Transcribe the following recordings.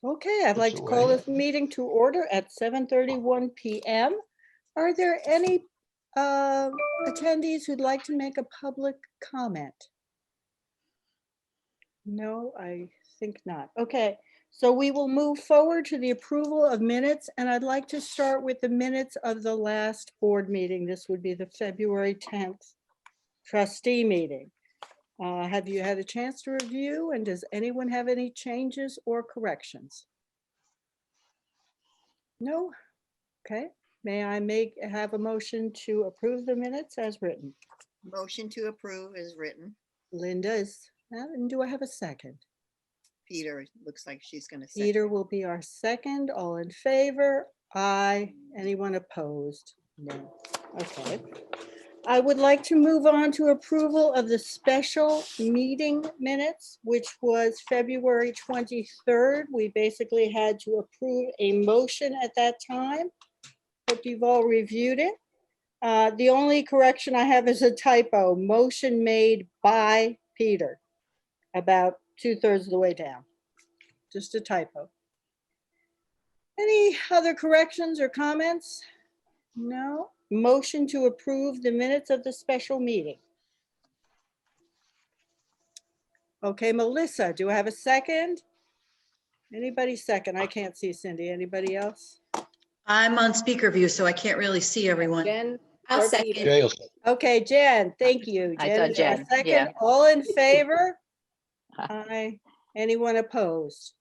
Okay, I'd like to call this meeting to order at 7:31 p.m. Are there any attendees who'd like to make a public comment? No, I think not. Okay, so we will move forward to the approval of minutes, and I'd like to start with the minutes of the last board meeting. This would be the February 10th trustee meeting. Have you had a chance to review, and does anyone have any changes or corrections? No? Okay. May I have a motion to approve the minutes as written? Motion to approve is written. Linda is, and do I have a second? Peter, looks like she's going to say. Peter will be our second. All in favor? Aye. Anyone opposed? No. Okay. I would like to move on to approval of the special meeting minutes, which was February 23rd. We basically had to approve a motion at that time. Hope you've all reviewed it. The only correction I have is a typo, motion made by Peter, about 2/3 of the way down. Just a typo. Any other corrections or comments? No. Motion to approve the minutes of the special meeting. Okay, Melissa, do I have a second? Anybody second? I can't see Cindy. Anybody else? I'm on speaker view, so I can't really see everyone. Jen? I'll or second. Peter? Okay, Jen, thank you. I Jen thought is our Jen, second. yeah. All in favor? Aye. Anyone opposed?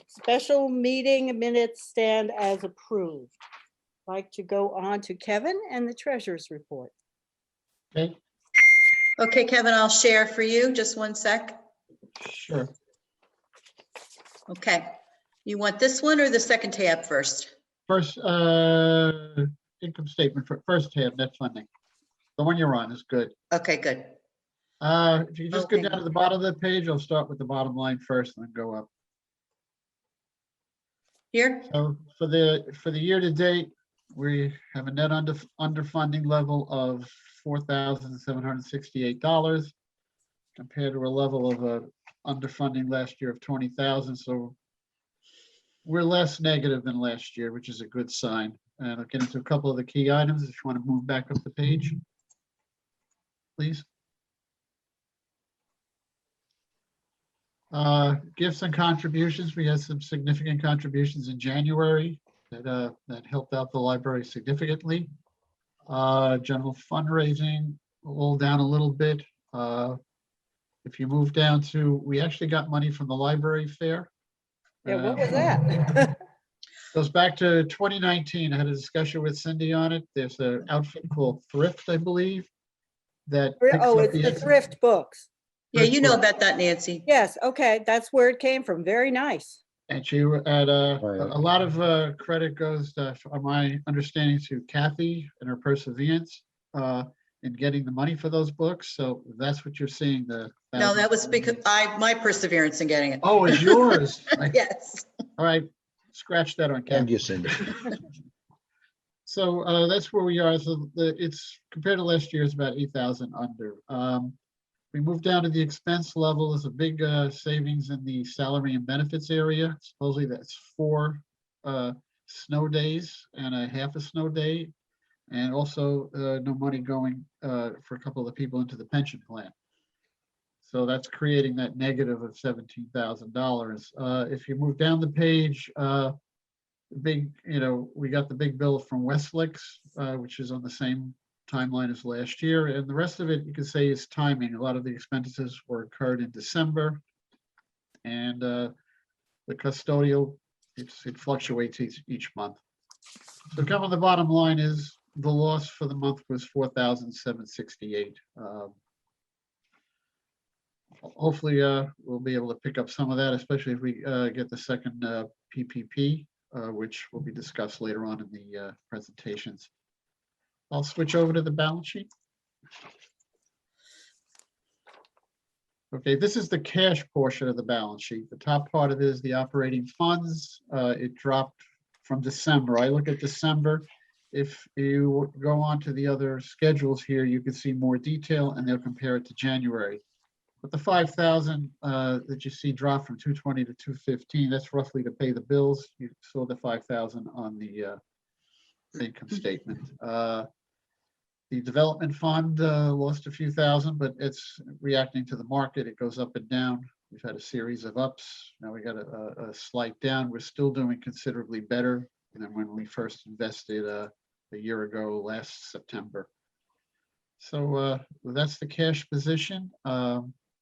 Special meeting minutes stand as approved. Like to go on to Kevin and the treasurer's report. Okay, Okay, Kevin, I'll share for you. Just one sec. sure. Okay. You want this one or the second tab first? First, income statement for first tab, net funding. The one you're on is good. Okay, good. If you just go Okay. down to the bottom of the page, I'll start with the bottom line first and then go up. Here? So for the year to date, we have a net underfunding level of $4,768 compared to a level of underfunding last year of 20,000. So we're less negative than last year, which is a good sign. And I'll get into a couple of the key items if you want to move back up the page, please. Gifts and contributions. We had some significant contributions in January that helped out the library significantly. General fundraising, all down a little bit. If you move down to, we actually got money from the library fair. Yeah, what was that? Goes back to 2019. I had a discussion with Cindy on it. There's an outfit called Thrift, I believe, that picks Oh, up it's the thrift books. Yeah, you know about that, Nancy. Yes, okay, that's where it came from. Very nice. And she had a lot of credit goes, from my understanding, to Kathy and her perseverance in getting the money for those books. So that's what you're seeing. No, that was because my perseverance in getting it. Oh, it's yours. Yes. All right, scratch that on And Kathy. you, Cindy. So that's where we are. So it's compared to last year, it's about 8,000 under. We moved down to the expense level. There's a big savings in the salary and benefits area. Supposedly that's 4 snow days and a half a snow day. And also no money going for a couple of the people into the pension plan. So that's creating that negative of $17,000. If you move down the page, we got the big bill from Westlake, which is on the same timeline as last year, and the rest of it you could say is timing. A lot of the expenses were incurred in December, and the custodial, it fluctuates each month. So come on, the bottom line is the loss for the month was $4,768. Hopefully we'll be able to pick up some of that, especially if we get the second PPP, which will be discussed later on in the presentations. I'll switch over to the balance sheet. Okay, this is the cash portion of the balance sheet. The top part of it is the operating funds. It dropped from December. I look at December. If you go on to the other schedules here, you can see more detail and they'll compare it to January. But the 5,000 that you see drop from 220 to 215, that's roughly to pay the bills. You saw the 5,000 on the income statement. The development fund lost a few thousand, but it's reacting to the market. It goes up and down. We've had a series of ups. Now we got a slight down. We're still doing considerably better than when we first invested a year ago, last September. So that's the cash position.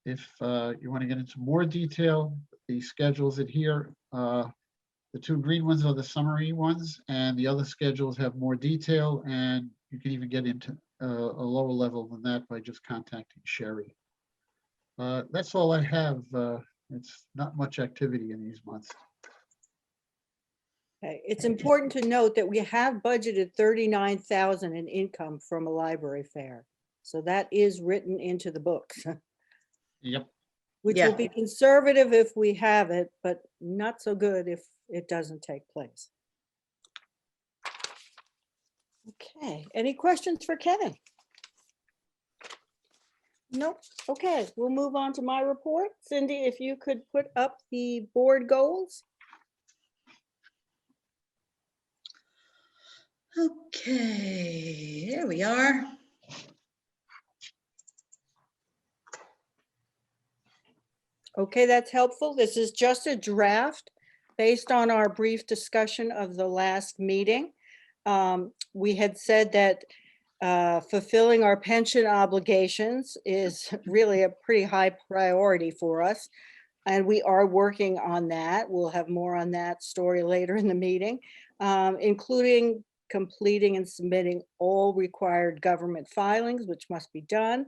If you want to get into more detail, the schedules adhere. The two green ones are the summary ones, and the other schedules have more detail, and you can even get into a lower level than that by just contacting Sherry. That's all I have. It's not much activity in these months. Okay, it's important to note that we have budgeted 39,000 in income from a library fair. So that is written into the books, Yep. which Yeah. will be conservative if we have it, but not so good if it doesn't take place. Okay, any questions for Kevin? Nope. Okay, we'll move on to my report. Cindy, if you could put up the board goals. Okay, there we are. Okay, that's helpful. This is just a draft based on our brief discussion of the last meeting. We had said that fulfilling our pension obligations is really a pretty high priority for us. And we are working on that. We'll have more on that story later in the meeting, including completing and submitting all required government filings, which must be done.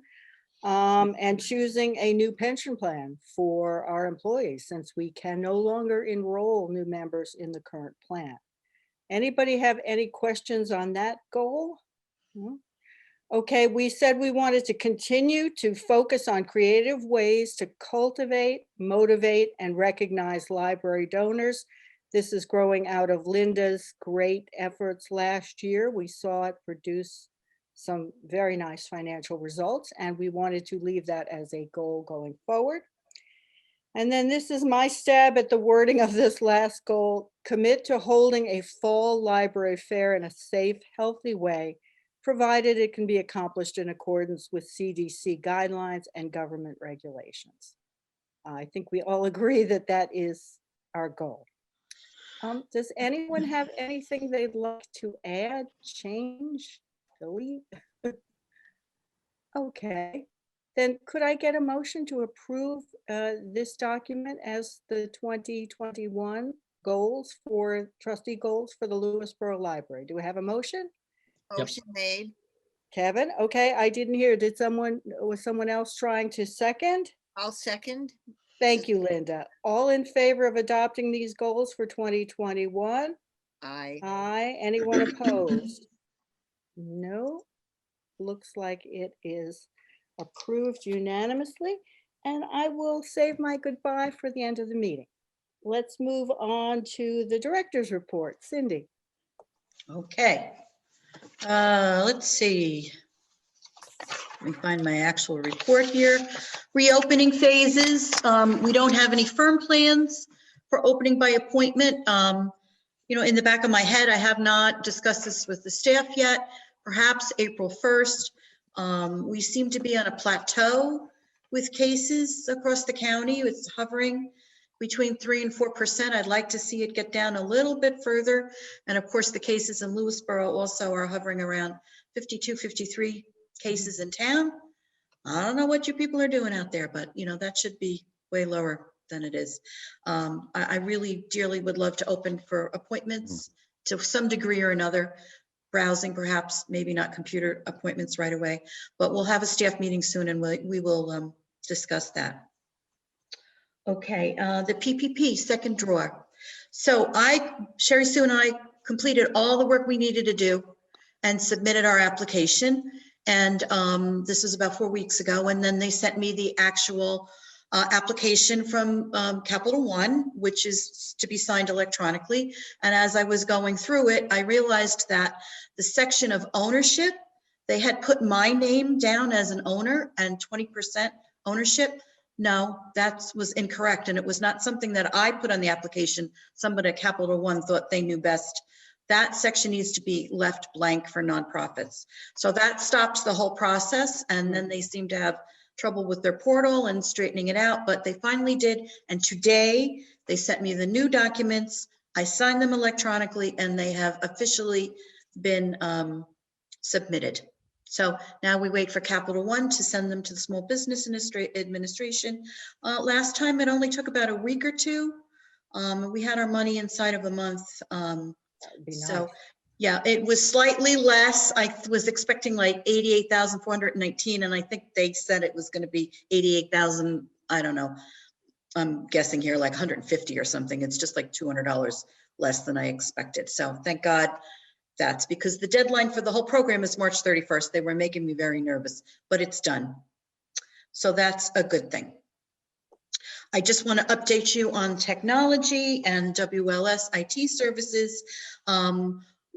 And choosing a new pension plan for our employees, since we can no longer enroll new members in the current plan. Anybody have any questions on that goal? No? Okay, we said we wanted to continue to focus on creative ways to cultivate, motivate, and recognize library donors. This is growing out of Linda's great efforts last year. We saw it produce some very nice financial results, and we wanted to leave that as a goal going forward. And then this is my stab at the wording of this last goal: commit to holding a fall library fair in a safe, healthy way, provided it can be accomplished in accordance with CDC guidelines and government regulations. I think we all agree that that is our goal. Does anyone have anything they'd like to add, change, delete? Okay, then could I get a motion to approve this document as the 2021 goals for trustee goals for the Lewisboro Library? Do we have a motion? Motion made. Kevin, okay, I didn't hear. Was someone else trying to second? I'll second. Thank you, Linda. All in favor of adopting these goals for 2021? Aye. Aye. Anyone opposed? No. Looks like it is approved unanimously, and I will save my goodbye for the end of the meeting. Let's move on to the director's report. Cindy. Okay. Let's see. Let me find my actual report here. Reopening phases. We don't have any firm plans for opening by appointment. You know, in the back of my head, I have not discussed this with the staff yet. Perhaps April 1st. We seem to be on a plateau with cases across the county. It's hovering between 3% and 4%. I'd like to see it get down a little bit further. And of course, the cases in Lewisboro also are hovering around 52, 53 cases in town. I don't know what you people are doing out there, but you know, that should be way lower than it is. I really dearly would love to open for appointments to some degree or another. Browsing, perhaps, maybe not computer appointments right away, but we'll have a staff meeting soon and we will discuss that. Okay, the PPP second drawer. So Sherry Sue and I completed all the work we needed to do and submitted our application. And this was about 4 weeks ago. And then they sent me the actual application from Capital One, which is to be signed electronically. And as I was going through it, I realized that the section of ownership, they had put my name down as an owner and 20% ownership. No, that was incorrect, and it was not something that I put on the application. Somebody at Capital One thought they knew best. That section needs to be left blank for nonprofits. So that stops the whole process, and then they seem to have trouble with their portal and straightening it out, but they finally did. And today they sent me the new documents. I signed them electronically, and they have officially been submitted. So now we wait for Capital One to send them to the Small Business Administration. Last time it only took about a week or two. We had our money inside of a month. That would be So nice. yeah, it was slightly less. I was expecting like 88,419, and I think they said it was going to be 88,000. I don't know. I'm guessing here like 150 or something. It's just like $200 less than I expected. So thank God. That's because the deadline for the whole program is March 31st. They were making me very nervous, but it's done. So that's a good thing. I just want to update you on technology and WLS IT services.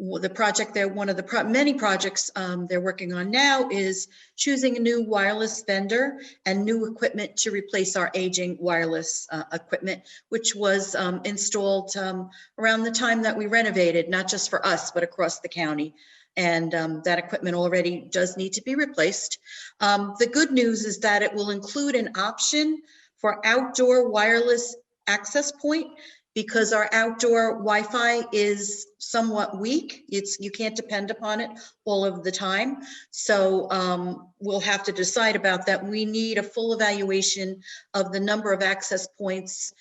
The project there, one of the many projects they're working on now is choosing a new wireless vendor and new equipment to replace our aging wireless equipment, which was installed around the time that we renovated, not just for us, but across the county. And that equipment already does need to be replaced. The good news is that it will include an option for outdoor wireless access point, because our outdoor Wi-Fi is somewhat weak. You can't depend upon it all of the time. So we'll have to decide about that. We need a full evaluation of the number of access points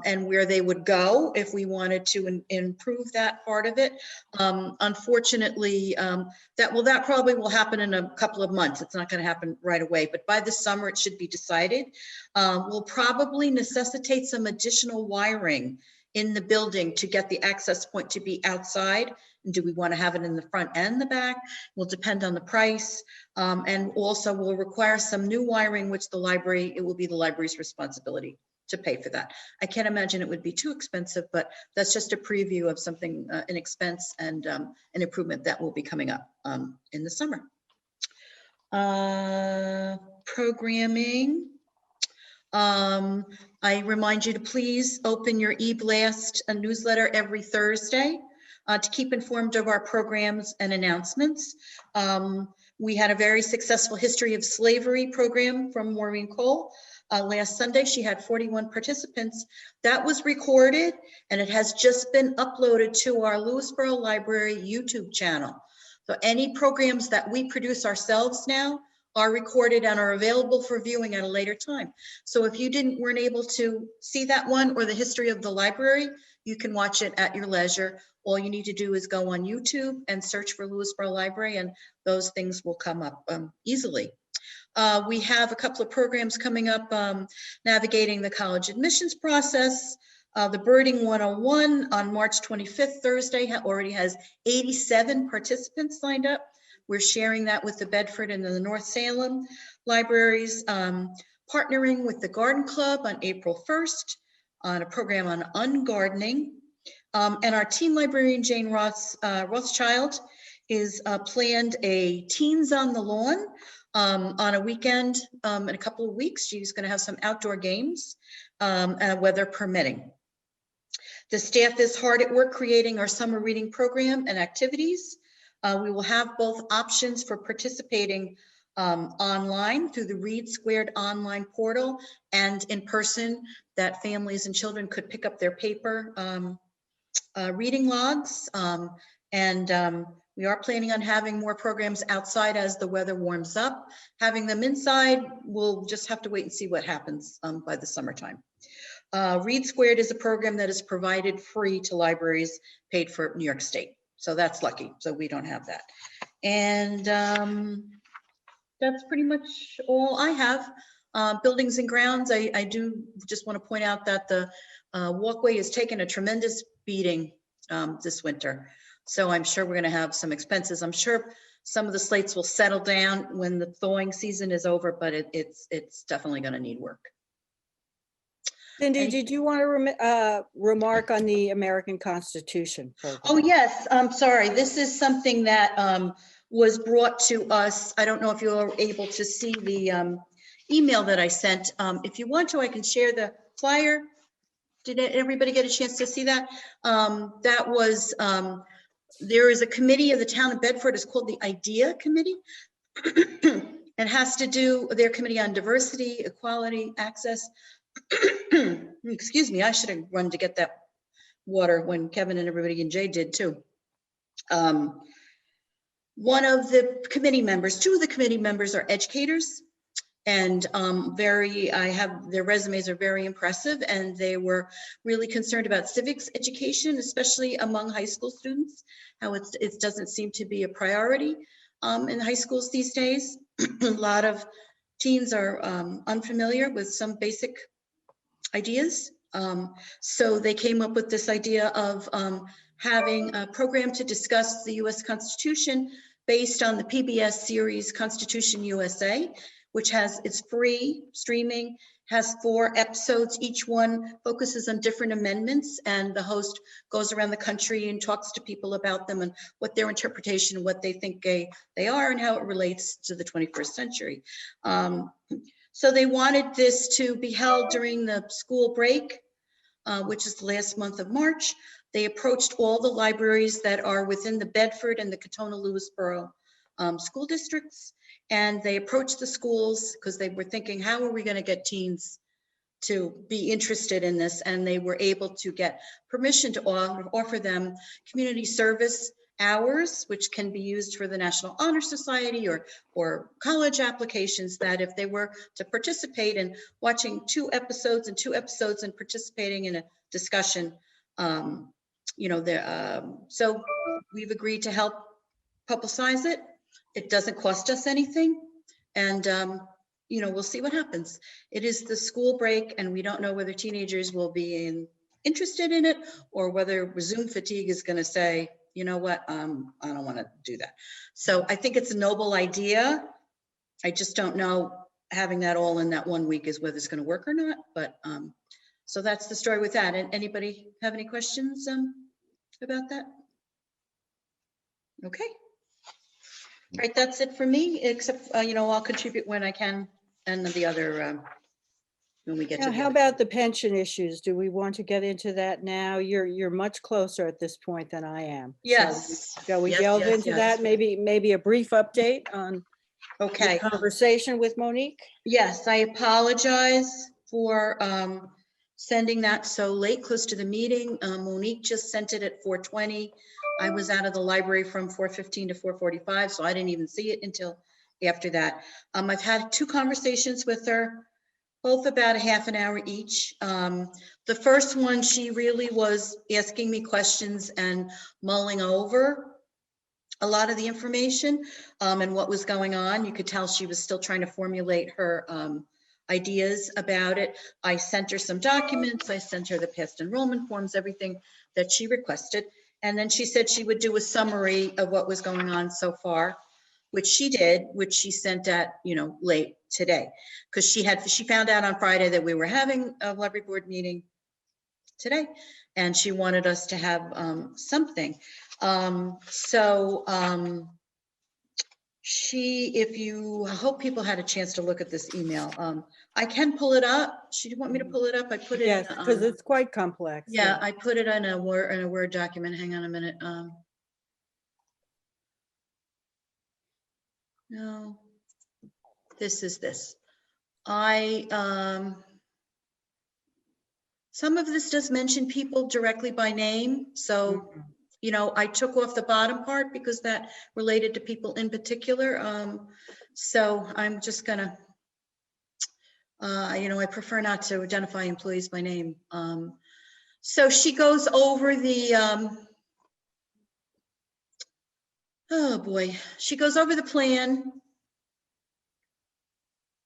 and where they would go if we wanted to improve that part of it. Unfortunately, that probably will happen in a couple of months. It's not going to happen right away, but by the summer it should be decided. We'll probably necessitate some additional wiring in the building to get the access point to be outside. And do we want to have it in the front and the back? Will depend on the price. And also will require some new wiring, which it will be the library's responsibility to pay for that. I can't imagine it would be too expensive, but that's just a preview of something, an expense and an improvement that will be coming up in the summer. Programming. I remind you to please open your e-blast newsletter every Thursday to keep informed of our programs and announcements. We had a very successful History of Slavery program from Maureen Cole. Last Sunday, she had 41 participants. That was recorded, and it has just been uploaded to our Lewisboro Library YouTube channel. So any programs that we produce ourselves now are recorded and are available for viewing at a later time. So if you weren't able to see that one or the history of the library, you can watch it at your leisure. All you need to do is go on YouTube and search for Lewisboro Library, and those things will come up easily. We have a couple of programs coming up, navigating the college admissions process. The Birding 101 on March 25th, Thursday, already has 87 participants signed up. We're sharing that with the Bedford and the North Salem libraries, partnering with the Garden Club on April 1st on a program on ungardening. And our teen librarian, Jane Rothschild, is planned a Teens on the Lawn on a weekend in a couple of weeks. She's going to have some outdoor games, weather permitting. The staff is hard at work creating our summer reading program and activities. We will have both options for participating online through the Read Squared online portal and in person, that families and children could pick up their paper reading logs. We are planning on having more programs outside as the weather warms up. Having them inside, we'll just have to wait and see what happens by the summertime. Read Squared is a program that is provided free to libraries paid for New York State. So that's lucky. So we don't have that. And that's pretty much all I have. Buildings and grounds, I do just want to point out that the walkway has taken a tremendous beating this winter. So I'm sure we're going to have some expenses. I'm sure some of the slates will settle down when the thawing season is over, but it's definitely going to need work. Cindy, did you want to remark on the American Constitution program? Oh, yes. I'm sorry. This is something that was brought to us. I don't know if you were able to see the email that I sent. If you want to, I can share the flyer. Did everybody get a chance to see that? That was, there is a committee of the town of Bedford. It's called the IDEA Committee. It has to do, their committee on diversity, equality, access. Excuse me, I should have run to get that water when Kevin and everybody and Jay did too. One of the committee members, two of the committee members are educators. And their resumes are very impressive, and they were really concerned about civics education, especially among high school students, how it doesn't seem to be a priority in high schools these days. A lot of teens are unfamiliar with some basic ideas. So they came up with this idea of having a program to discuss the US Constitution based on the PBS series Constitution USA, which it's free streaming, has 4 episodes. Each one focuses on different amendments, and the host goes around the country and talks to people about them and what their interpretation, what they think they are, and how it relates to the 21st century. So they wanted this to be held during the school break, which is the last month of March. They approached all the libraries that are within the Bedford and the Katona-Lewisboro school districts. And they approached the schools because they were thinking, how are we going to get teens to be interested in this? And they were able to get permission to offer them community service hours, which can be used for the National Honor Society or college applications, that if they were to participate in watching 2 episodes and participating in a discussion, so we've agreed to help publicize it. It doesn't cost us anything. And, we'll see what happens. It is the school break, and we don't know whether teenagers will be interested in it or whether Zoom fatigue is going to say, you know what, I don't want to do that. So I think it's a noble idea. I just don't know, having that all in that 1 week is whether it's going to work or not. But so that's the story with that. And anybody have any questions about that? Okay. All right, that's it for me, except, I'll contribute when I can, and the other, when we get to Now, the how other. about the pension issues? Do we want to get into that now? You're much closer at this point than I am. So Yes. shall we Yes, delve yes, into yes. that? Maybe a brief update on Okay. your conversation with Monique? Yes, I apologize for sending that so late, close to the meeting. Monique just sent it at 4:20. I was out of the library from 4:15 to 4:45, so I didn't even see it until after that. I've had 2 conversations with her, both about a half an hour each. The first one, she really was asking me questions and mulling over a lot of the information and what was going on. You could tell she was still trying to formulate her ideas about it. I sent her some documents. I sent her the past enrollment forms, everything that she requested. And then she said she would do a summary of what was going on so far, which she did, which she sent at, late today. Because she found out on Friday that we were having a library board meeting today, and she wanted us to have something. I hope people had a chance to look at this email. I can pull it up. She didn't want me to pull it up. I put it. Yes, because it's quite complex. Yeah, I put it in a Word document. Hang on a minute. No, this is this. Some of this does mention people directly by name. So, I took off the bottom part because that related to people in particular. So I'm just gonna, I prefer not to identify employees by name. So she goes over the, oh boy, she goes over the plan.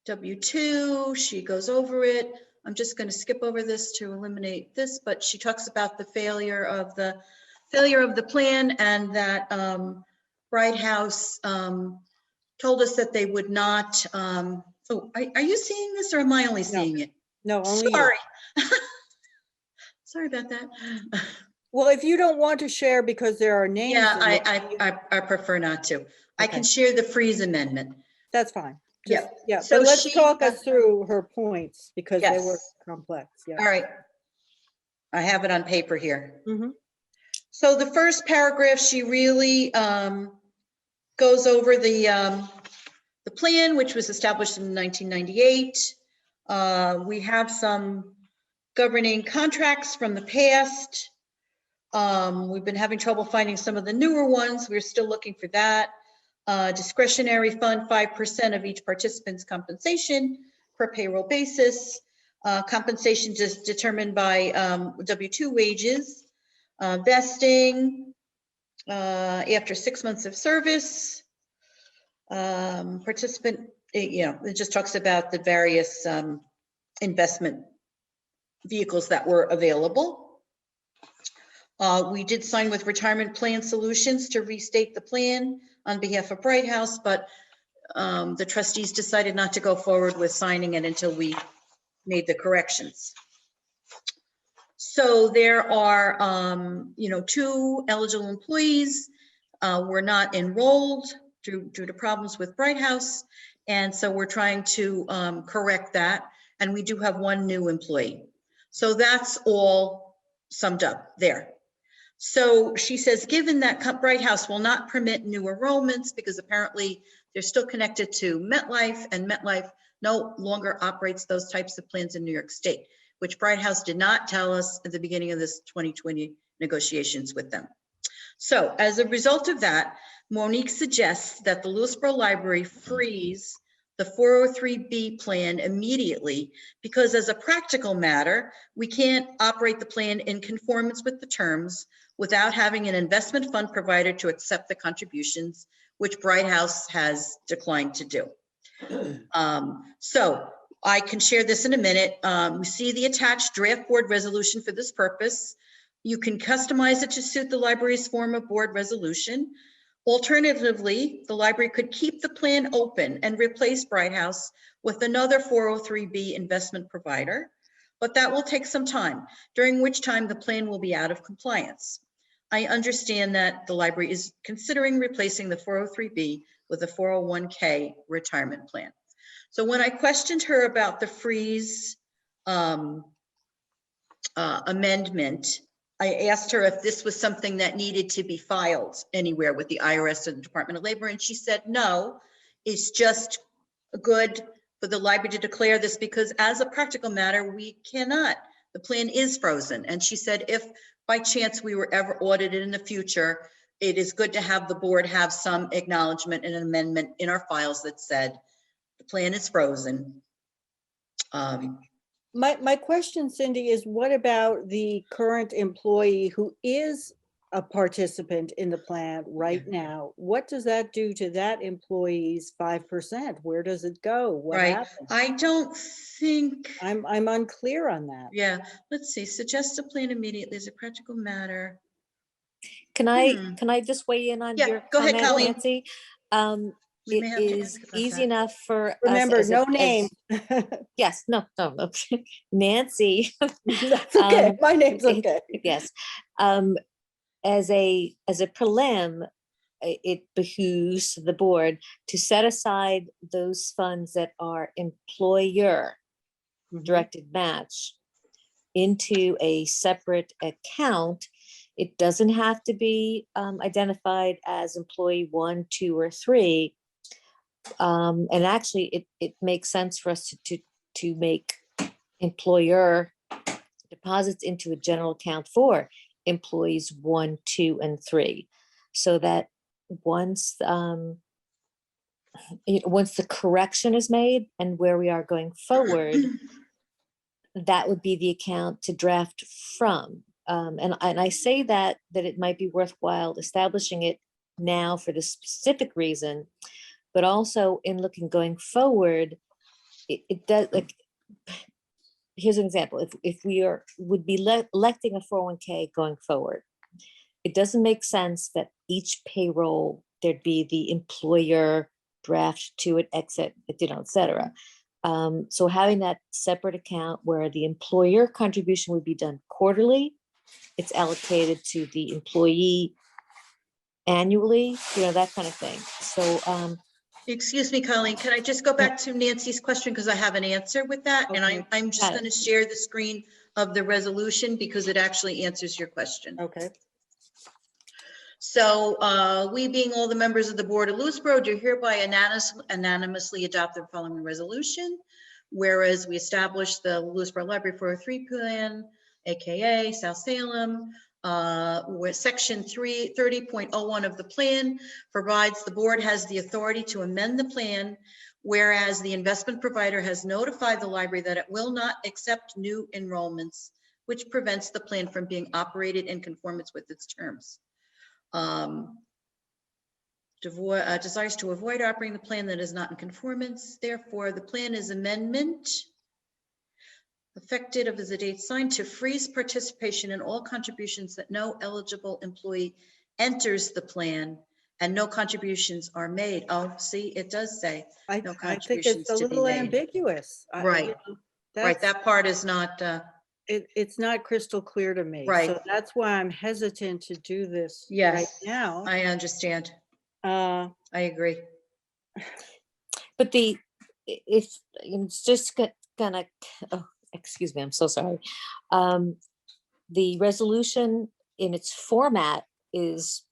W-2, she goes over it. I'm just going to skip over this to eliminate this, but she talks about the failure of the plan, and that Bright House told us that they would not. Are you seeing this, or am I only seeing it? No, only you. Sorry. Sorry about that. Well, if you don't want to share because there are names. Yeah, in it, I prefer not to. I Okay. can share the freeze amendment. That's fine. just, yeah, So but let's she- talk us through her points because they were Yes. complex, yeah. All right. I have it on paper here. Mhm. So the first paragraph, she really goes over the plan, which was established in 1998. We have some governing contracts from the past. We've been having trouble finding some of the newer ones. We're still looking for that. Discretionary fund, 5% of each participant's compensation per payroll basis. Compensation just determined by W-2 wages. Vesting after 6 months of service. Participant, it just talks about the various investment vehicles that were available. We did sign with Retirement Plan Solutions to restate the plan on behalf of Bright House, but the trustees decided not to go forward with signing it until we made the corrections. So there are, 2 eligible employees were not enrolled due to problems with Bright House. And so we're trying to correct that. And we do have 1 new employee. So that's all summed up there. So she says, given that Bright House will not permit new enrollments because apparently they're still connected to MetLife, and MetLife no longer operates those types of plans in New York State, which Bright House did not tell us at the beginning of this 2020 negotiations with them. So as a result of that, Monique suggests that the Lewisboro Library freeze the 403B plan immediately because as a practical matter, we can't operate the plan in conformance with the terms without having an investment fund provider to accept the contributions, which Bright House has declined to do. So I can share this in a minute. You see the attached draft board resolution for this purpose. You can customize it to suit the library's form of board resolution. Alternatively, the library could keep the plan open and replace Bright House with another 403B investment provider, but that will take some time, during which time the plan will be out of compliance. I understand that the library is considering replacing the 403B with a 401k retirement plan. So when I questioned her about the freeze amendment, I asked her if this was something that needed to be filed anywhere with the IRS or the Department of Labor, and she said, no, it's just good for the library to declare this because as a practical matter, we cannot. The plan is frozen. And she said, if by chance we were ever audited in the future, it is good to have the board have some acknowledgement and an amendment in our files that said the plan is frozen. My question, Cindy, is what about the current employee who is a participant in the plan right now? What does that do to that employee's 5%? Where does it go? What Right. happens? I don't think. I'm unclear on that. Yeah, let's see, suggest a plan immediately as a practical matter. Can I just weigh in on Yeah, your go ahead, comment, Colleen. Nancy? We may It have to is ask about easy that. enough for us Remember, as no name. yes, no. Nancy. That's okay. My name's okay. Yes. As a prelim, it behooves the board to set aside those funds that are employer directed match into a separate account. It doesn't have to be identified as employee 1, 2, or 3. And actually, it makes sense for us to make employer deposits into a general account for employees 1, 2, and 3, so that once once the correction is made and where we are going forward, that would be the account to draft from. And I say that it might be worthwhile establishing it now for the specific reason, but also in looking going forward, it does, like, here's an example. If we would be electing a 401k going forward, it doesn't make sense that each payroll, there'd be the employer draft to it, exit, et cetera. So having that separate account where the employer contribution would be done quarterly, it's allocated to the employee annually, that kind of thing. So Excuse me, Colleen, can I just go back to Nancy's question because I have an answer with that? And Okay. I'm just Got it. going to share the screen of the resolution because it actually answers your question. Okay. So we being all the members of the Board of Lewisboro do hereby unanimously adopt the following resolution. Whereas we established the Lewisboro Library 403 plan, AKA South Salem, where section 30.01 of the plan provides the board has the authority to amend the plan. Whereas the investment provider has notified the library that it will not accept new enrollments, which prevents the plan from being operated in conformance with its terms. Desires to avoid operating the plan that is not in conformance. Therefore, the plan is amendment effective of the date signed to freeze participation in all contributions that no eligible employee enters the plan and no contributions are made. Oh, see, it does say I no think it's contributions a to be little made. ambiguous. Right. Right, That's, that part is not, it's not crystal clear to me. Right. So that's why I'm hesitant to do this right yes, now. I understand. Uh, I agree. But it's just gonna, oh, excuse me, I'm so sorry. The resolution in its format is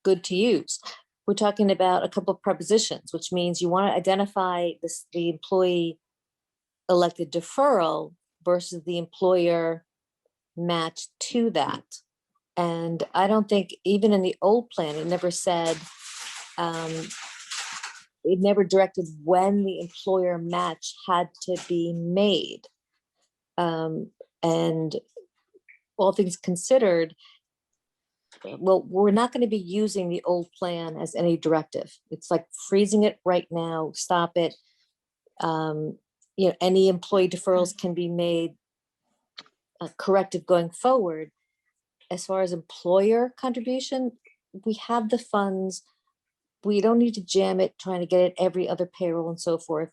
good to use. We're talking about a couple of prepositions, which means you want to identify the employee elected deferral versus the employer match to that. And I don't think even in the old plan, it never said, it never directed when the employer match had to be made. And all things considered, well, we're not going to be using the old plan as any directive. It's like freezing it right now, stop it. Any employee deferrals can be made corrective going forward. As far as employer contribution, we have the funds. We don't need to jam it, trying to get it every other payroll and so forth.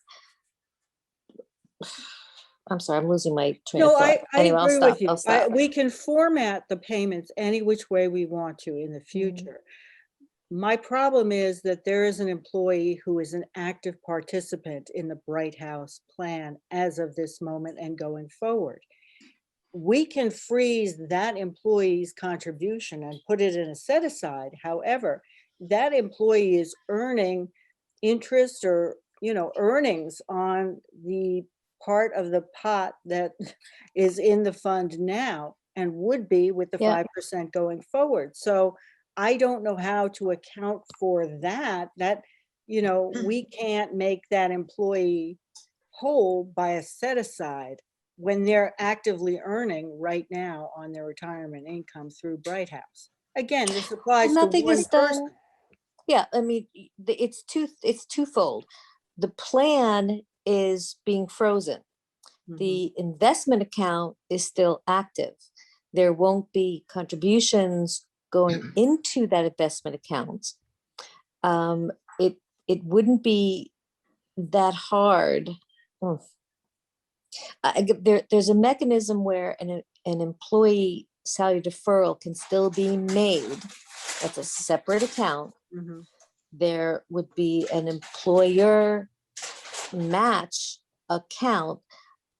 I'm sorry, I'm losing my train of No, thought. I Anyway, I'll agree stop. with you. I'll stop. We can format the payments any which way we want to in the future. My problem is that there is an employee who is an active participant in the Bright House plan as of this moment and going forward. We can freeze that employee's contribution and put it in a set aside. However, that employee is earning interest or, earnings on the part of the pot that is in the fund now and would be with the Yeah. 5% going forward. So I don't know how to account for that, we can't make that employee whole by a set aside when they're actively earning right now on their retirement income through Bright House. Again, this applies to Nothing one is person. done. Yeah, I mean, it's twofold. The plan is being frozen. Mhm. The investment account is still active. There won't be contributions going into that investment account. It wouldn't be that hard. There's a mechanism where an employee salary deferral can still be made. That's a separate account. Mhm. There would be an employer match account,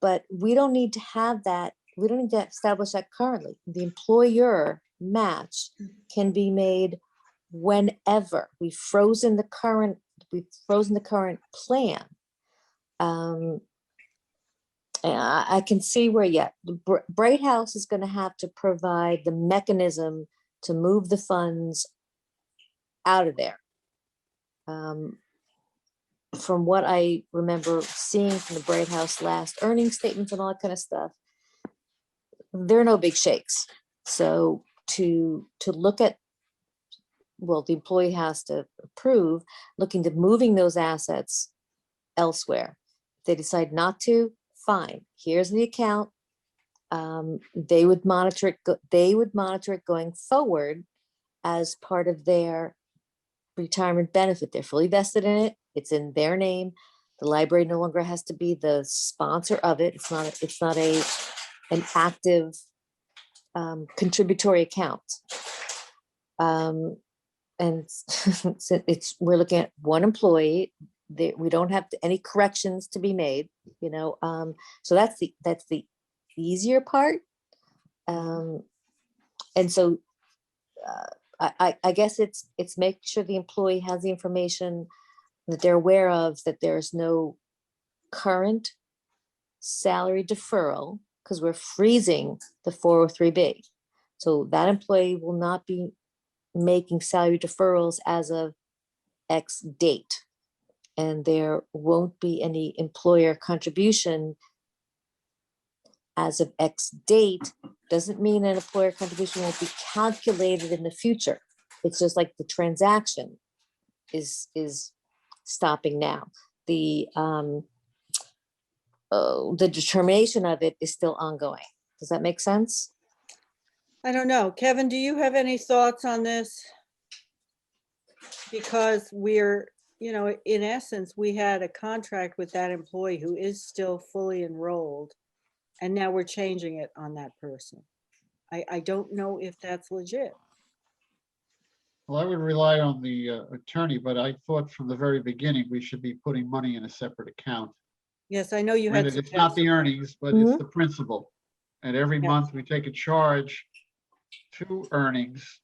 but we don't need to have that. We don't need to establish that currently. The employer match can be made whenever. We've frozen the current plan. I can see where, the Bright House is going to have to provide the mechanism to move the funds out of there. From what I remember seeing from the Bright House last earnings statements and all that kind of stuff, there are no big shakes. So to look at, well, the employee has to approve looking to moving those assets elsewhere. If they decide not to, fine. Here's the account. They would monitor it going forward as part of their retirement benefit. They're fully vested in it. It's in their name. The library no longer has to be the sponsor of it. It's not an active contributory account. And we're looking at one employee. we don't have any corrections to be made, you know, so that's the easier part. And so I guess it's making sure the employee has the information that they're aware of, that there's no current salary deferral, because we're freezing the 403B. So that employee will not be making salary deferrals as of X date. And there won't be any employer contribution as of X date. Doesn't mean an employer contribution won't be calculated in the future. It's just like the transaction is stopping now. The determination of it is still ongoing. Does that make sense? I don't know. Kevin, do you have any thoughts on this? Because we're, you know, in essence, we had a contract with that employee who is still fully enrolled, and now we're changing it on that person. I don't know if that's legit. Well, I would rely on the attorney, but I thought from the very beginning, we should be putting money in a separate account. Yes, I know you had. Granted, it's not the earnings, but it's the principal. And every Yeah. month we take a charge to earnings.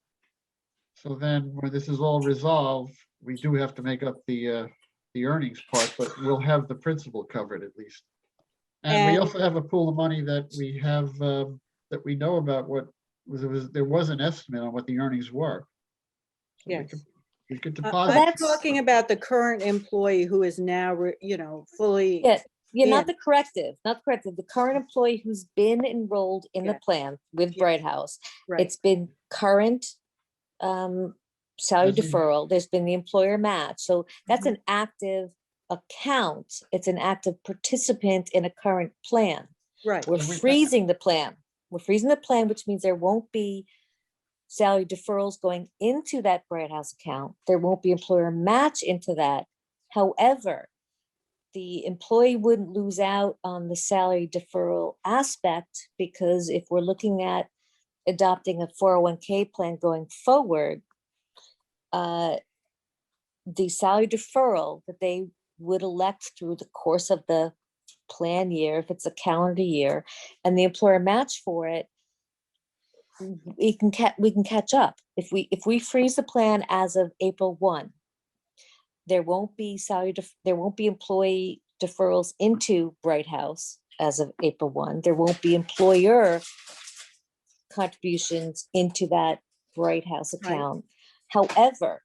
So then when this is all resolved, we do have to make up the earnings part, but we'll have the principal covered at least. And we And- also have a pool of money that we have, that we know about there was an estimate on what the earnings were. So Yes. We could I'm deposit. that's- talking about the current employee who is now, you know, fully. Yeah, Yeah. not the corrective, the current employee who's been enrolled in the Yeah. plan with Yeah. Bright House. Right. It's been current salary Doesn't- deferral. There's been the employer match. So that's Mhm. an active account. It's an active participant in a current plan. Right. We're And we- freezing the plan. We're freezing the plan, which means there won't be salary deferrals going into that Bright House account. There won't be employer match into that. However, the employee wouldn't lose out on the salary deferral aspect, because if we're looking at adopting a 401k plan going forward, the salary deferral that they would elect through the course of the plan year, if it's a calendar year, and the employer match for it, we can catch up. If we freeze the plan as of April 1, there won't be there won't be employee deferrals into Bright House as of April 1. There won't be employer contributions into that Bright House Right. account. However,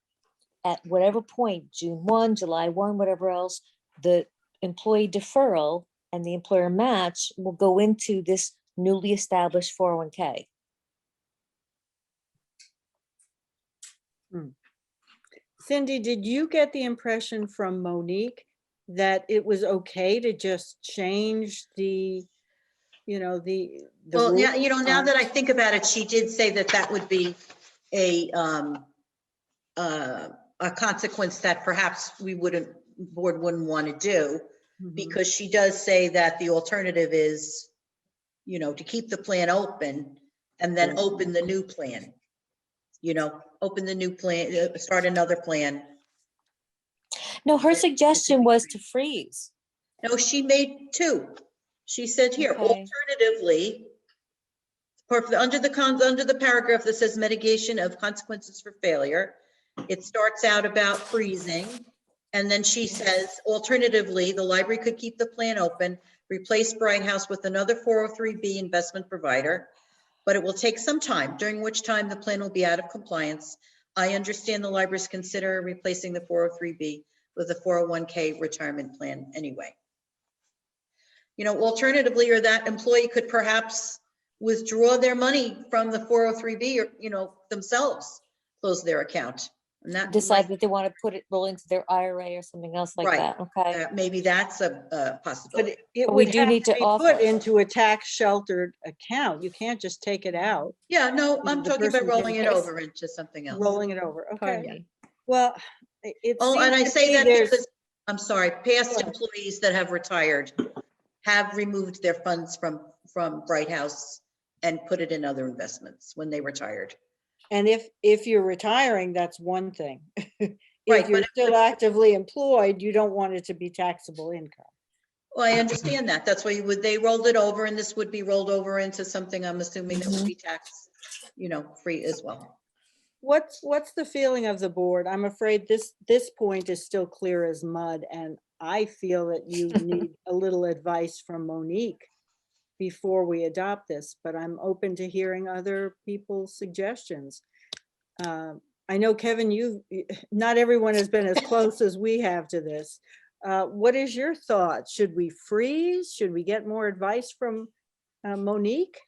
at whatever point, June 1, July 1, whatever else, the employee deferral and the employer match will go into this newly established 401k. Cindy, did you get the impression from Monique that it was okay to just change the, you know, the Well, now, rules you know, now on- that I think about it, she did say that that would be a consequence that perhaps board wouldn't want to do, Mhm. because she does say that the alternative is, you know, to keep the plan open and then open the new plan. You know, open the new plan, start another plan. No, her suggestion was to freeze. No, she made two. She said here, Okay. alternatively, under the paragraph that says mitigation of consequences for failure, it starts out about freezing. And then she says, alternatively, the library could keep the plan open, replace Bright House with another 403B investment provider, but it will take some time, during which time the plan will be out of compliance. I understand the libraries consider replacing the 403B with a 401k retirement plan anyway. You know, alternatively, or that employee could perhaps withdraw their money from the 403B, or, you know, themselves close their account. And that Decide that they want to roll into their IRA or something else like Right. that. Okay. maybe that's a But possibility. it But we would do have need to to be offer. put into a tax sheltered account. You can't just take it out, Yeah, no, I'm the talking about person rolling it can- over into something else. rolling it over. Pardon Okay. me. Well, it Oh, and I seems to say me that there's- because, I'm sorry, past Go ahead. employees that have retired have removed their funds from Bright House and put it in other investments when they retired. And if you're retiring, that's one thing. Right, if you're but- still actively employed, you don't want it to be taxable income. Well, I understand that. That's why they rolled it over, and this would be rolled over into something, I'm assuming, that would be tax, free as well. What's the feeling of the board? I'm afraid this point is still clear as mud, and I feel that you need a little advice from Monique before we adopt this, but I'm open to hearing other people's suggestions. I know, Kevin, not everyone has been as close as we have to this. What is your thought? Should we freeze? Should we get more advice from Monique?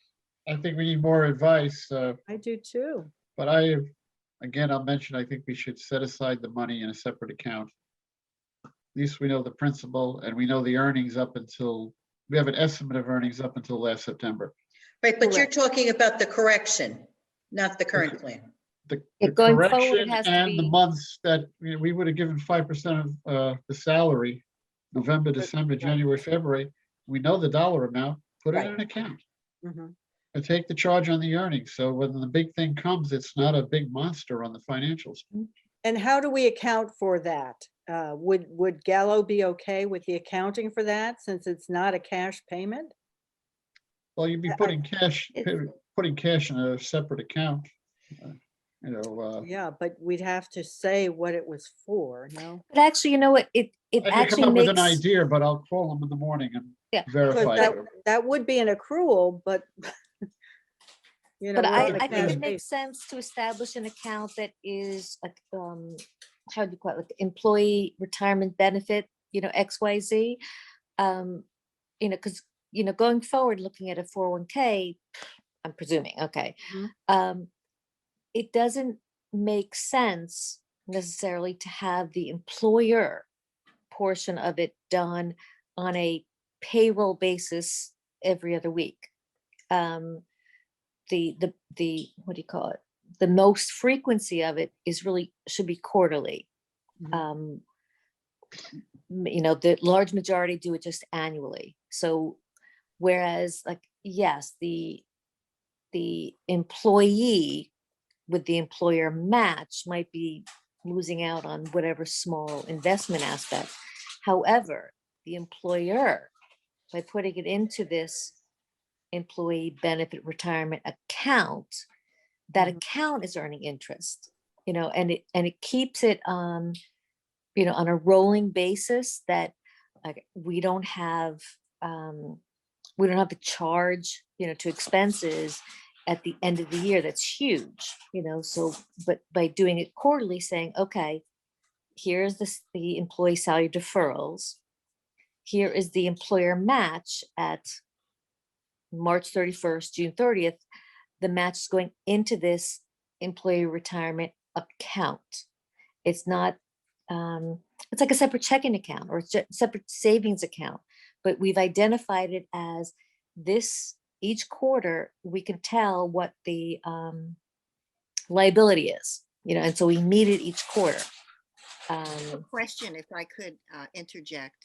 I think we need more advice, I do too. but again, I'll mention, I think we should set aside the money in a separate account. At least we know the principal and we know the earnings we have an estimate of earnings up until last September. Right, but you're Correct. talking about the correction, not the current plan. The Going forward, it correction has to and the be- months that we would have given 5% of the salary, November, December, January, February. We know the dollar amount, put it in an account Mhm. and take the charge on the earnings. So when the big thing comes, it's not a big monster on the financials. And how do we account for that? Would Gallo be okay with the accounting for that, since it's not a cash payment? Well, you'd be putting cash It's- in a separate account. Yeah, but we'd have to say what it was for, no? But actually, you know what, it I can come actually up with an makes, idea, but I'll call them in the morning and Yeah, Because verify that, it. that would be an accrual, but but we're on a I think cash it makes basis. sense to establish an account that is, how do you call it, like employee retirement benefit, XYZ. Because, going forward, looking at a 401k, I'm presuming, okay. Mhm. It doesn't make sense necessarily to have the employer portion of it done on a payroll basis every other week. The what do you call it? The most frequency of it should be quarterly. Mhm. The large majority do it just annually. So whereas, like, yes, the employee with the employer match might be losing out on whatever small investment aspect. However, the employer, by putting it into this employee benefit retirement account, that Mhm. account is earning interest, and it keeps it on a rolling basis, that like we don't have the charge, to expenses at the end of the year. That's huge, so, but by doing it quarterly, saying, okay, here's the employee salary deferrals, here is the employer match at March 31st, June 30th, the match is going into this employee retirement account. It's not, it's like a separate checking account or separate savings account, but we've identified it as this. Each quarter, we can tell what the liability is, and so we meet it each quarter. A question, if I could interject.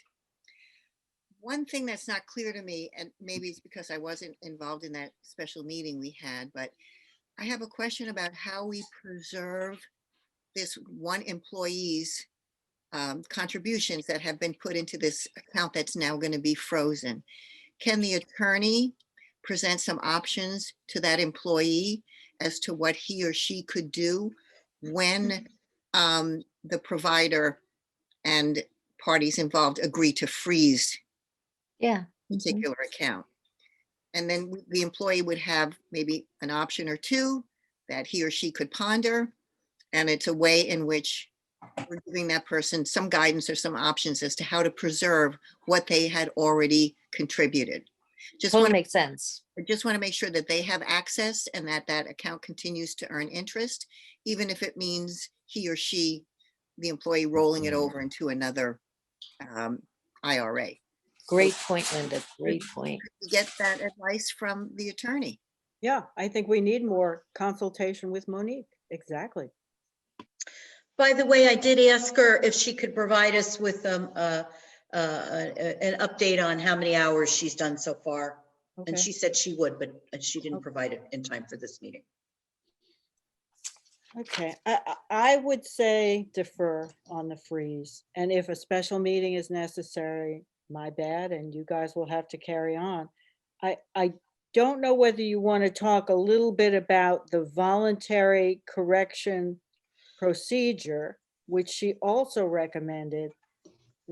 One thing that's not clear to me, and maybe it's because I wasn't involved in that special meeting we had, but I have a question about how we preserve this one employee's contributions that have been put into this account that's now going to be frozen. Can the attorney present some options to that employee as to what he or she could do when the provider and parties involved agree to freeze Yeah. a particular account? And then the employee would have maybe an option or two that he or she could ponder. And it's a way in which we're giving that person some guidance or some options as to how to preserve what they had already contributed. Just Totally want makes sense. to make sure that they have access and that that account continues to earn interest, even if it means he or she, the employee, rolling it over into another IRA. Great point, Linda. Great point. You get that advice from the attorney. Yeah, I think we need more consultation with Monique. Exactly. By the way, I did ask her if she could provide us with an update on how many hours she's done so far. And Okay. she said she would, but she didn't provide it in time for this meeting. Okay, I would say defer on the freeze. And if a special meeting is necessary, my bad, and you guys will have to carry on. I don't know whether you want to talk a little bit about the voluntary correction procedure, which she also recommended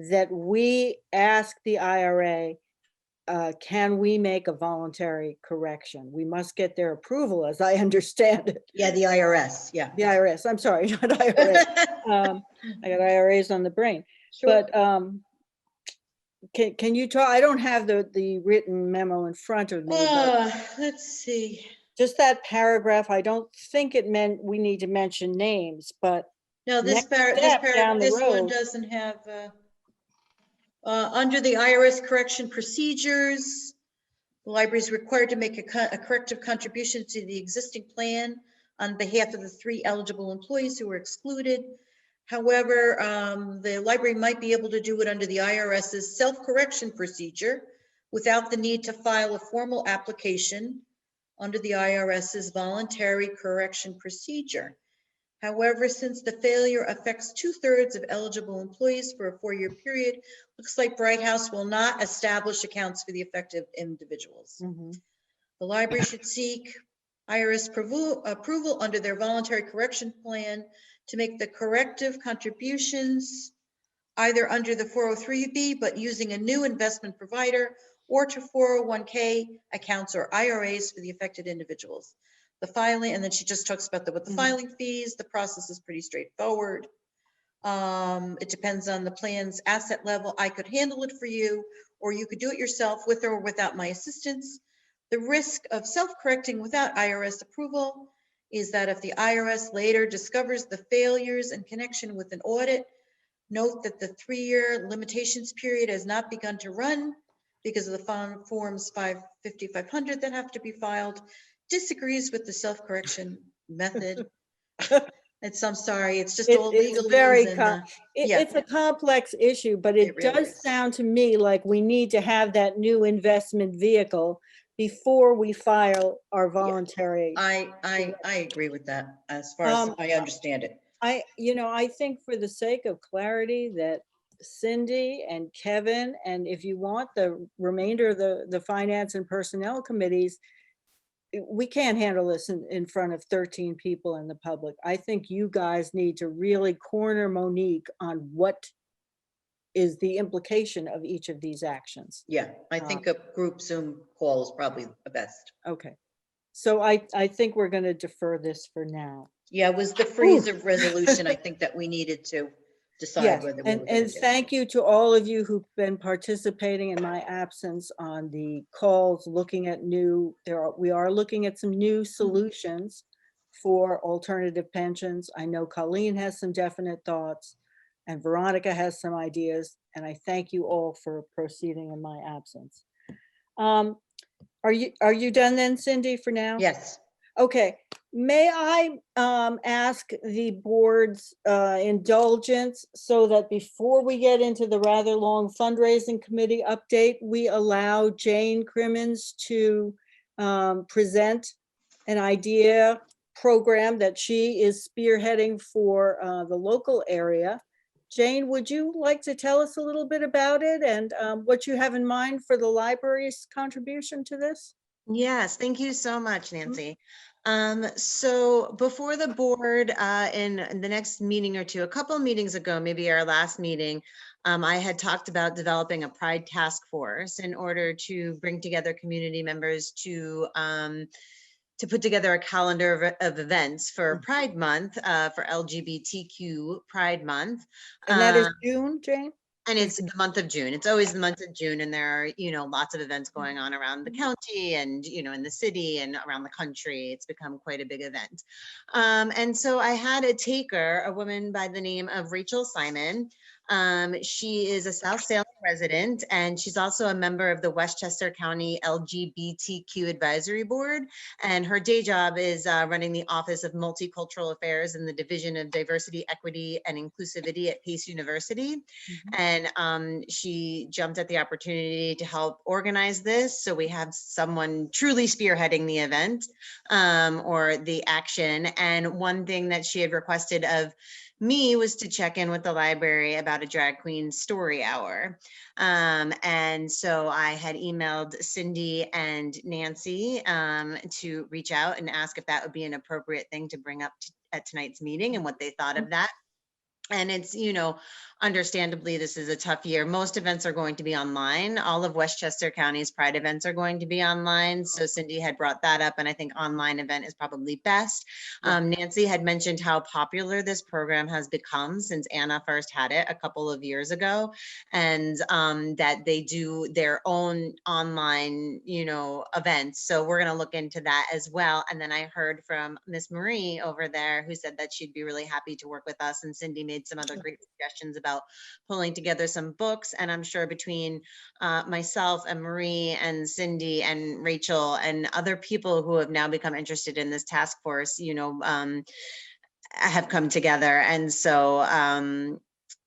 that we ask the IRA, can we make a voluntary correction? We must get their approval, as I understand it. Yeah, the IRS, yeah. The IRS, I'm sorry, not IRA. I got IRAs on the brain. Sure. But can you talk, I don't have the written memo in front of me, but Let's see. just that paragraph, I don't think it meant we need to mention names, but No, next step down the this one road. doesn't have, under the IRS correction procedures, the library is required to make a corrective contribution to the existing plan on behalf of the 3 eligible employees who were excluded. However, the library might be able to do it under the IRS's self-correction procedure without the need to file a formal application under the IRS's voluntary correction procedure. However, since the failure affects 2/3 of eligible employees for a 4-year period, looks like Bright House will not establish accounts for the affected individuals. Mhm. The library should seek IRS approval under their voluntary correction plan to make the corrective contributions either under the 403B, but using a new investment provider, or to 401k accounts or IRAs for the affected individuals. The filing, and then she just talks about what the filing fees, the process is pretty straightforward. It depends on the plan's asset level. I could handle it for you, or you could do it yourself with or without my assistance. The risk of self-correcting without IRS approval is that if the IRS later discovers the failures in connection with an audit, note that the 3-year limitations period has not begun to run because of the forms 550-500 that have to be filed, disagrees with the self-correction method. I'm sorry, it's just all It's legalese very, and, yeah. it's a complex issue, but It it really does is. sound to me like we need to have that new investment vehicle before we file our voluntary. I agree with that as far as I understand it. I think for the sake of clarity that Cindy and Kevin, and if you want the remainder of the finance and personnel committees, we can't handle this in front of 13 people in the public. I think you guys need to really corner Monique on what is the implication of each of these actions. Yeah, I think a group Zoom call is probably the best. Okay. So I think we're going to defer this for now. Yeah, it was the freeze of resolution, I think, that we needed to decide Yes, whether we were and going to do. thank you to all of you who've been participating in my absence on the calls, looking at we are looking at some new solutions for alternative pensions. I know Colleen has some definite thoughts and Veronica has some ideas, and I thank you all for proceeding in my absence. Are you done then, Cindy, for now? Yes. Okay, may I ask the board's indulgence so that before we get into the rather long fundraising committee update, we allow Jane Crimmins to present an idea program that she is spearheading for the local area. Jane, would you like to tell us a little bit about it and what you have in mind for the library's contribution to this? Yes, thank you so much, Nancy. So before the board in the next meeting or two, a couple of meetings ago, maybe our last meeting, I had talked about developing a Pride task force in order to bring together community members to put together a calendar of events for Pride Month, for LGBTQ Pride Month. And that is June, Jane? And it's the month of June. It's always the month of June, and there are, lots of events going on around the county and, in the city and around the country. It's become quite a big event. And so I had a taker, a woman by the name of Rachel Simon, She is a South Salem resident, and she's also a member of the Westchester County LGBTQ Advisory Board. And her day job is running the Office of Multicultural Affairs in the Division of Diversity, Equity, and Inclusivity at Pace University. And she jumped at the opportunity to help organize this. So we have someone truly spearheading the event or the action. And one thing that she had requested of me was to check in with the library about a drag queen story hour. And so I had emailed Cindy and Nancy to reach out and ask if that would be an appropriate thing to bring up at tonight's meeting and what they thought of that. And it's, you know, understandably, this is a tough year. Most events are going to be online. All of Westchester County's Pride events are going to be online. So Cindy had brought that up, and I think online event is probably best. Nancy had mentioned how popular this program has become since Anna first had it a couple of years ago, and that they do their own online, you know, events. So we're going to look into that as well. And then I heard from Miss Marie over there who said that she'd be really happy to work with us, and Cindy made some other great suggestions about pulling together some books. And I'm sure between myself and Marie and Cindy and Rachel and other people who have now become interested in this task force, you know, have come together. And so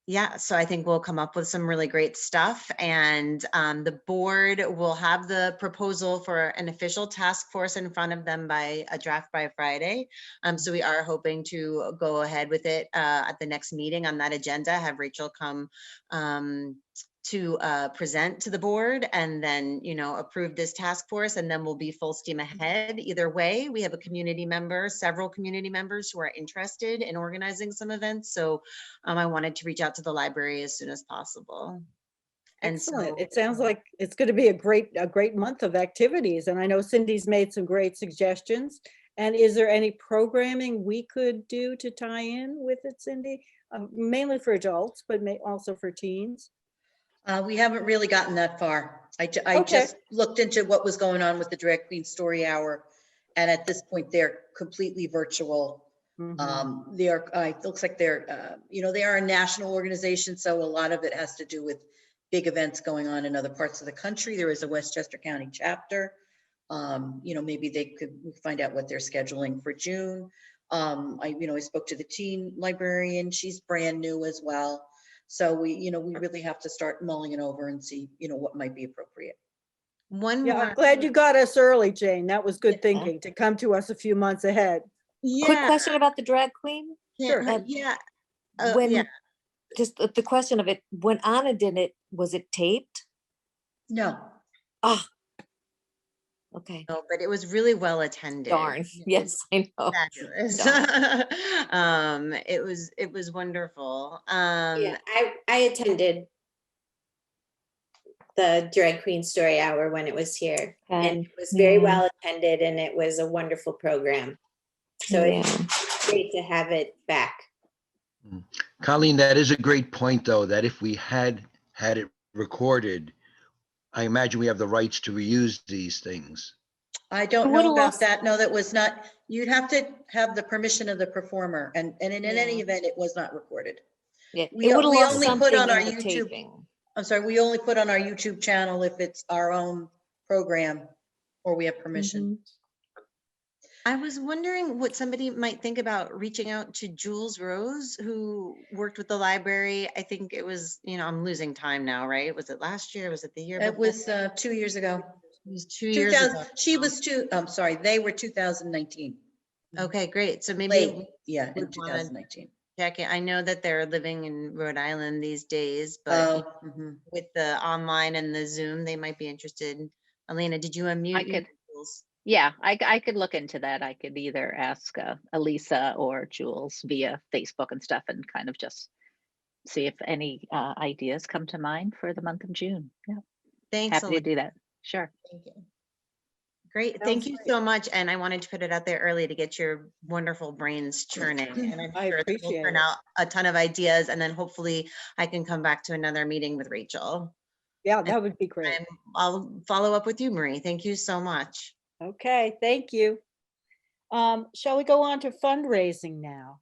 yeah, so I think we'll come up with some really great stuff, and the board will have the proposal for an official task force in front of them by a draft by Friday. So we are hoping to go ahead with it at the next meeting on that agenda, have Rachel come to present to the board, and then, you know, approve this task force, and then we'll be full steam ahead. Either way, we have a community member, several community members who are interested in organizing some events. So I wanted to reach out to the library as soon as possible. And Excellent. so, It sounds like it's going to be a great month of activities. And I know Cindy's made some great suggestions. And is there any programming we could do to tie in with it, Cindy? Mainly for adults, but also for teens. We haven't really gotten that far. I Okay. just looked into what was going on with the Drag Queen Story Hour. And at this point, they're completely virtual. They are, it looks like they're, you know, they are a national organization. So a lot of it has to do with big events going on in other parts of the country. There is a Westchester County chapter. You know, maybe they could find out what they're scheduling for June. I spoke to the teen librarian. She's brand new as well. So we really have to start mulling it over and see, what might be appropriate. one Yeah, more. I'm glad you got us early, Jane. That was good Yeah. thinking, to come to us a few months ahead. Quick question about the drag queen. Sure. Yeah. When Yeah. just the question of it, when Anna did it, was it taped? No, Oh, okay. No, but it was really well attended. Darn. It Yes, I know. was fabulous. It was wonderful. Yeah, I attended the Drag Queen Story Hour when it was here, and it was very well attended, and it was a wonderful program. So it's great to have it back. Colleen, that is a great point, though, that if we had it recorded, I imagine we have the rights to reuse these things. I don't What know about else? that. No, that was not, you'd have to have the permission of the performer, and in any event, it was not recorded. Yeah, We it would have we lost only something put on our in the YouTube. taping. I'm sorry, we only put on our YouTube channel if it's our own program or we have permission. I was wondering what somebody might think about reaching out to Jules Rose, who worked with the library. I think it was, I'm losing time now, right? Was it last year? Was it the year It before? was 2 years ago. It was 2 years ago. They were 2019. Okay, great. So maybe Late, we yeah, in would wanna 2019. check it. I know that they're living in Rhode Island these days, but with the online and the Zoom, they might be interested. Elena, did you unmute? I could. Yeah, I could look into that. I could either ask Elisa or Jules via Facebook and stuff, and kind of just see if any ideas come to mind for the month of June. Yeah, Thanks, happy to Elena. do that. Sure. Thank you. Great. Thank you so much. And I wanted to put it out there early to get your wonderful brains churning. And I'm I sure that will appreciate turn it. out a ton of ideas. And then hopefully I can come back to another meeting with Rachel. Yeah, that would be great. And I'll follow up with you, Marie. Thank you so much. Okay, thank you. Shall we go on to fundraising now?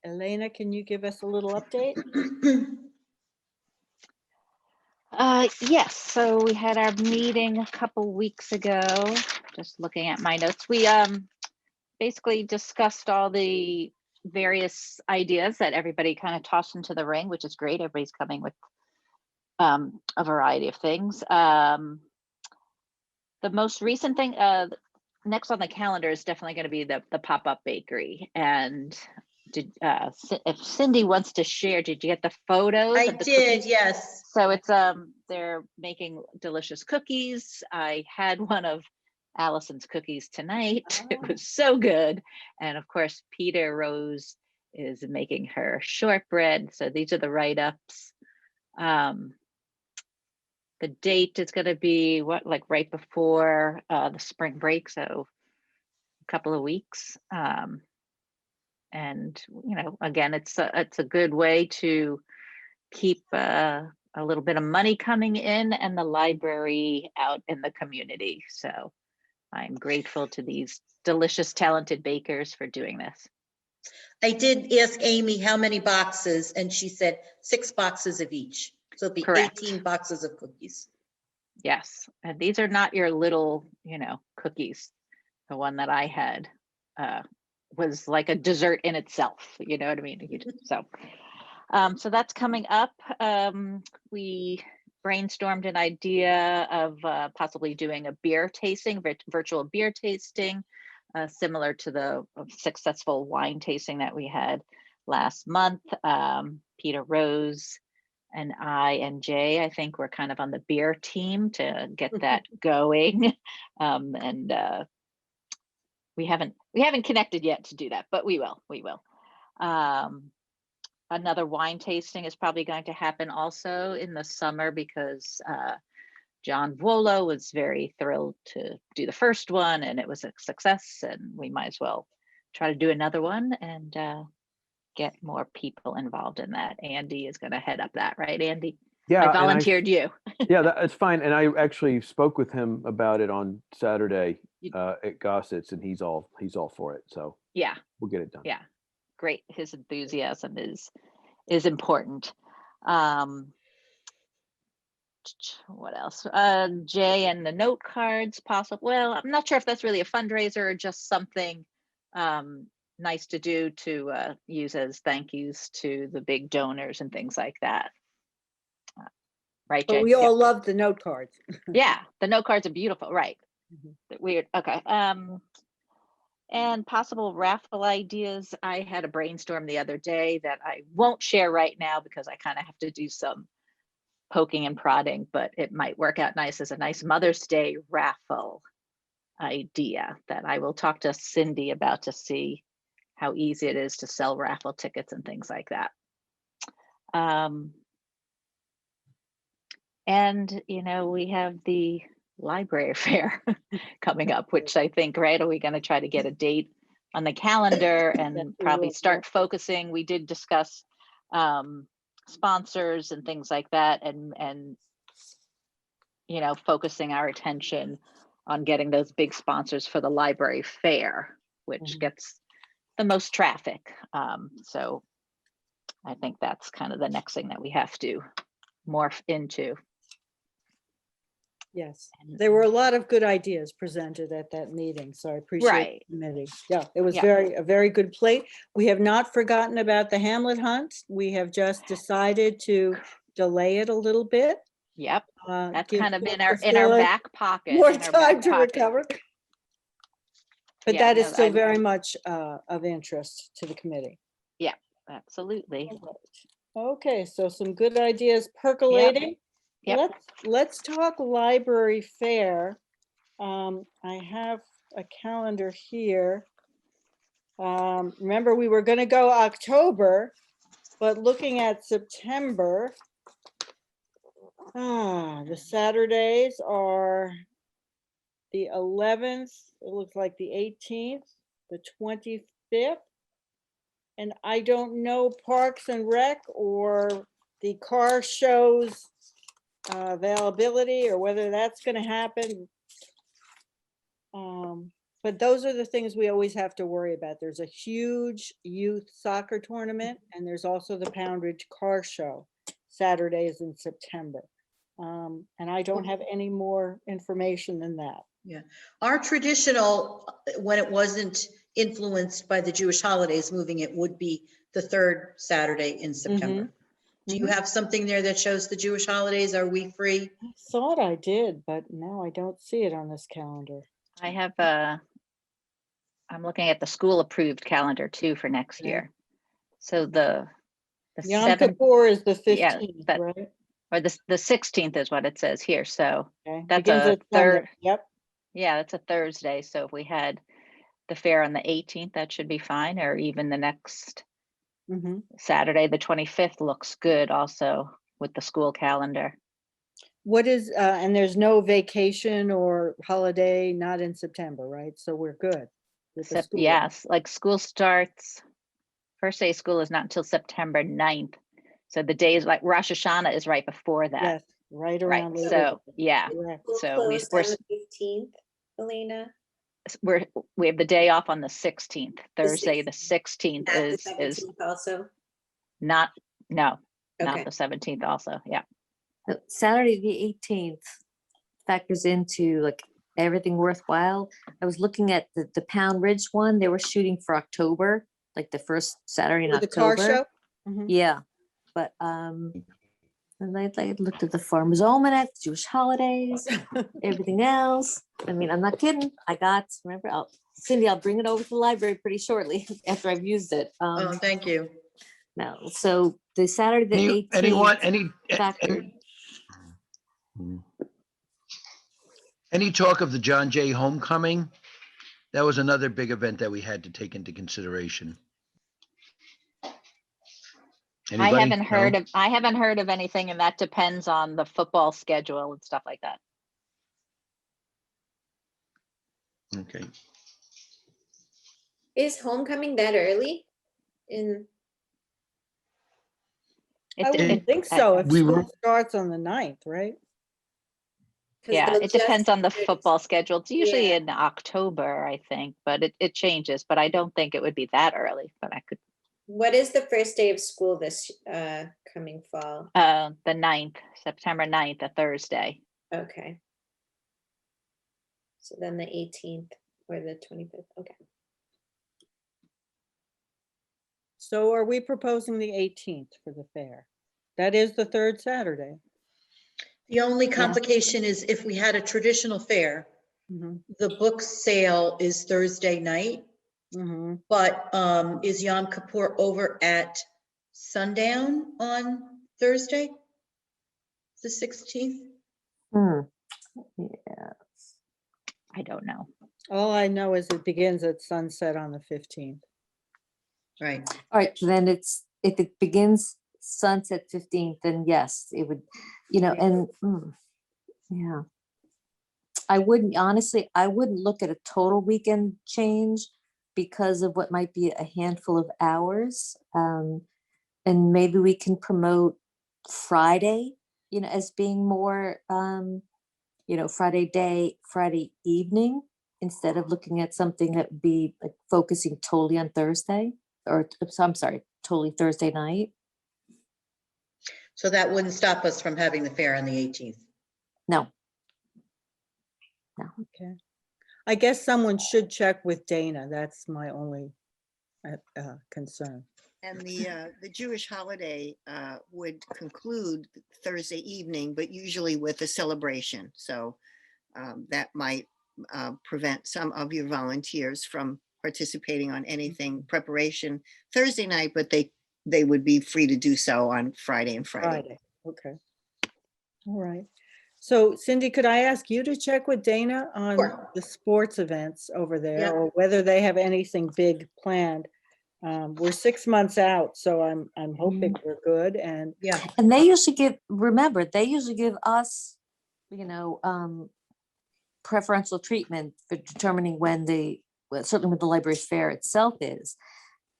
Elena, can you give us a little update? Yes, so we had our meeting a couple weeks ago, just looking at my notes. We basically discussed all the various ideas that everybody kind of tossed into the ring, which is great. Everybody's coming with a variety of things. The most recent thing, next on the calendar is definitely going to be the pop-up bakery. And if Cindy wants to share, did you get the photos? I of the did, cookies? yes. So it's they're making delicious cookies. I had one of Allison's cookies tonight. It was so good. And of course, Peter Rose is making her shortbread. So these are the write-ups. The date is going to be like right before the spring break, so a couple of weeks. And again, it's a good way to keep a little bit of money coming in and the library out in the community. So I'm grateful to these delicious, talented bakers for doing this. I did ask Amy how many boxes, and she said 6 boxes of each. So it'll be Correct. 18 boxes of cookies. Yes, and these are not your little, cookies. The one that I had was like a dessert in itself. You know what I mean? So that's coming up. We brainstormed an idea of possibly doing a beer tasting, virtual beer tasting, similar to the successful wine tasting that we had last month. Peter Rose and I and Jay, I think we're kind of on the beer team to get that going. And we haven't connected yet to do that, but we will. Another wine tasting is probably going to happen also in the summer because John Volo was very thrilled to do the first one and it was a success, and we might as well try to do another one and get more people involved in that. Andy is going to head up that, right, Andy? Yeah, I volunteered you. Yeah, that's fine. And I actually spoke with him about it on Saturday at Gossett's, and he's all for it. So Yeah, we'll get it done. yeah, great. His enthusiasm is important. What else? Jay and the note cards, possible. Well, I'm not sure if that's really a fundraiser or just something nice to do to use as thank yous to the big donors and things like that. Right, Jay? But we all love the note cards. Yeah, the note cards are beautiful, right? Weird. Okay. And possible raffle ideas. I had a brainstorm the other day that I won't share right now because I kind of have to do some poking and prodding, but it might work out nice as a nice Mother's Day raffle idea that I will talk to Cindy about to see how easy it is to sell raffle tickets and things like that. And we have the library fair coming up, which I think, right, are we going to try to get a date on the calendar and probably start focusing? We did discuss sponsors and things like that, and focusing our attention on getting those big sponsors for the library fair, which gets the most traffic. So I think that's kind of the next thing that we have to morph into. Yes, there were a lot of good ideas presented at that meeting, so I appreciate the committee. Yeah, it was a very good plate. We have not forgotten about the Hamlet hunt. We have just decided to delay it a little bit. Yep, that's give kind of in folks our back pocket. more time to recover. But Yeah, that is still very much of interest to the committee. Yeah, absolutely. Okay, so some good ideas percolating. Yep. Let's talk library fair. I have a calendar here. Remember, we were going to go October, but looking at September, the Saturdays are the 11th, it looks like the 18th, the 25th, and I don't know Parks and Rec or the car shows availability or whether that's going to happen. But those are the things we always have to worry about. There's a huge youth soccer tournament, and there's also the Poundridge Car Show, Saturdays in September. And I don't have any more information than that. Yeah, our traditional, when it wasn't influenced by the Jewish holidays, moving it would be the third Saturday in September. Do you Mhm. have something there that shows the Jewish holidays? Are we free? I thought I did, but now I don't see it on this calendar. I have I'm looking at the school approved calendar too for next Okay. year. So the Yom 7th, Kippur is the yeah, 15th, that- right? or the 16th is what it says here. So Okay. that's Begins a at Sunday. third. Yep. Yeah, that's a Thursday. So if we had the fair on the 18th, that should be fine, or even the next Mhm. Saturday, the 25th looks good also with the school calendar. What is, and there's no vacation or holiday, not in September, right? So we're good with the Except, school. yes, like school starts, first day of school is not until September 9th. So the days like Rosh Hashanah is right before that. Yes, right Right. around. Labor So, Day. yeah. Correct. School So closed on the 15th, Elena. we have the day off on the 16th. Thursday, the 16th. 16th Not the is 17th also. not, no, not Okay. the 17th also. Yeah. Saturday, the 18th factors into like everything worthwhile. I was looking at the Pound Ridge one. They were shooting for October, like the first Saturday in With the car October. show? Mhm. Yeah, but and I looked at the Farmer's Almanac, Jewish holidays, everything else. I mean, I'm not kidding. Remember, Cindy, I'll bring it over to the library pretty shortly after I've used it. Oh, thank you. No, so the Saturday the Any- 18th Anyone, factored. any talk of the John Jay Homecoming? That was another big event that we had to take into consideration. I Anybody? haven't heard of anything, and that depends on the football schedule and stuff like that. Okay. Is homecoming that early? I wouldn't think I- so if we school were- starts on the 9th, right? 'Cause Yeah, they'll it depends just on the start- football schedule. It's usually Yeah. in October, I think, but it changes, but I don't think it would be that early, but I could, What is the first day of school this coming fall? the 9th, September 9th, a Thursday. Okay. So then the 18th or the 25th. Okay. So are we proposing the 18th for the fair? That is the third Saturday. The only complication is if we had a traditional fair, Mhm. the book sale is Thursday night, Mhm. but is Yom Kippur over at sundown on Thursday? The 16th? Yeah. I don't know. All I know is it begins at sunset on the 15th. Right. All right, so then if it begins sunset 15th, then yes, it would, and yeah. I wouldn't look at a total weekend change because of what might be a handful of hours. And maybe we can promote Friday, as being more, Friday evening, instead of looking at something that would be like focusing totally on Thursday, or I'm sorry, totally Thursday night. So that wouldn't stop us from having the fair on the 18th. No. Okay. I guess someone should check with Dana. That's my only concern. And the Jewish holiday would conclude Thursday evening, but usually with a celebration. So that might prevent some of your volunteers from participating on anything preparation Thursday night, but they would be free to do so on Friday and Friday. Friday. Okay. All right. So Cindy, could I ask you to check with Dana on Sure. the sports events over there, Yeah. or whether they have anything big planned? We're 6 months out, so I'm hoping we're good. And Yeah. And they usually give us, preferential treatment for determining when certainly when the library fair itself is.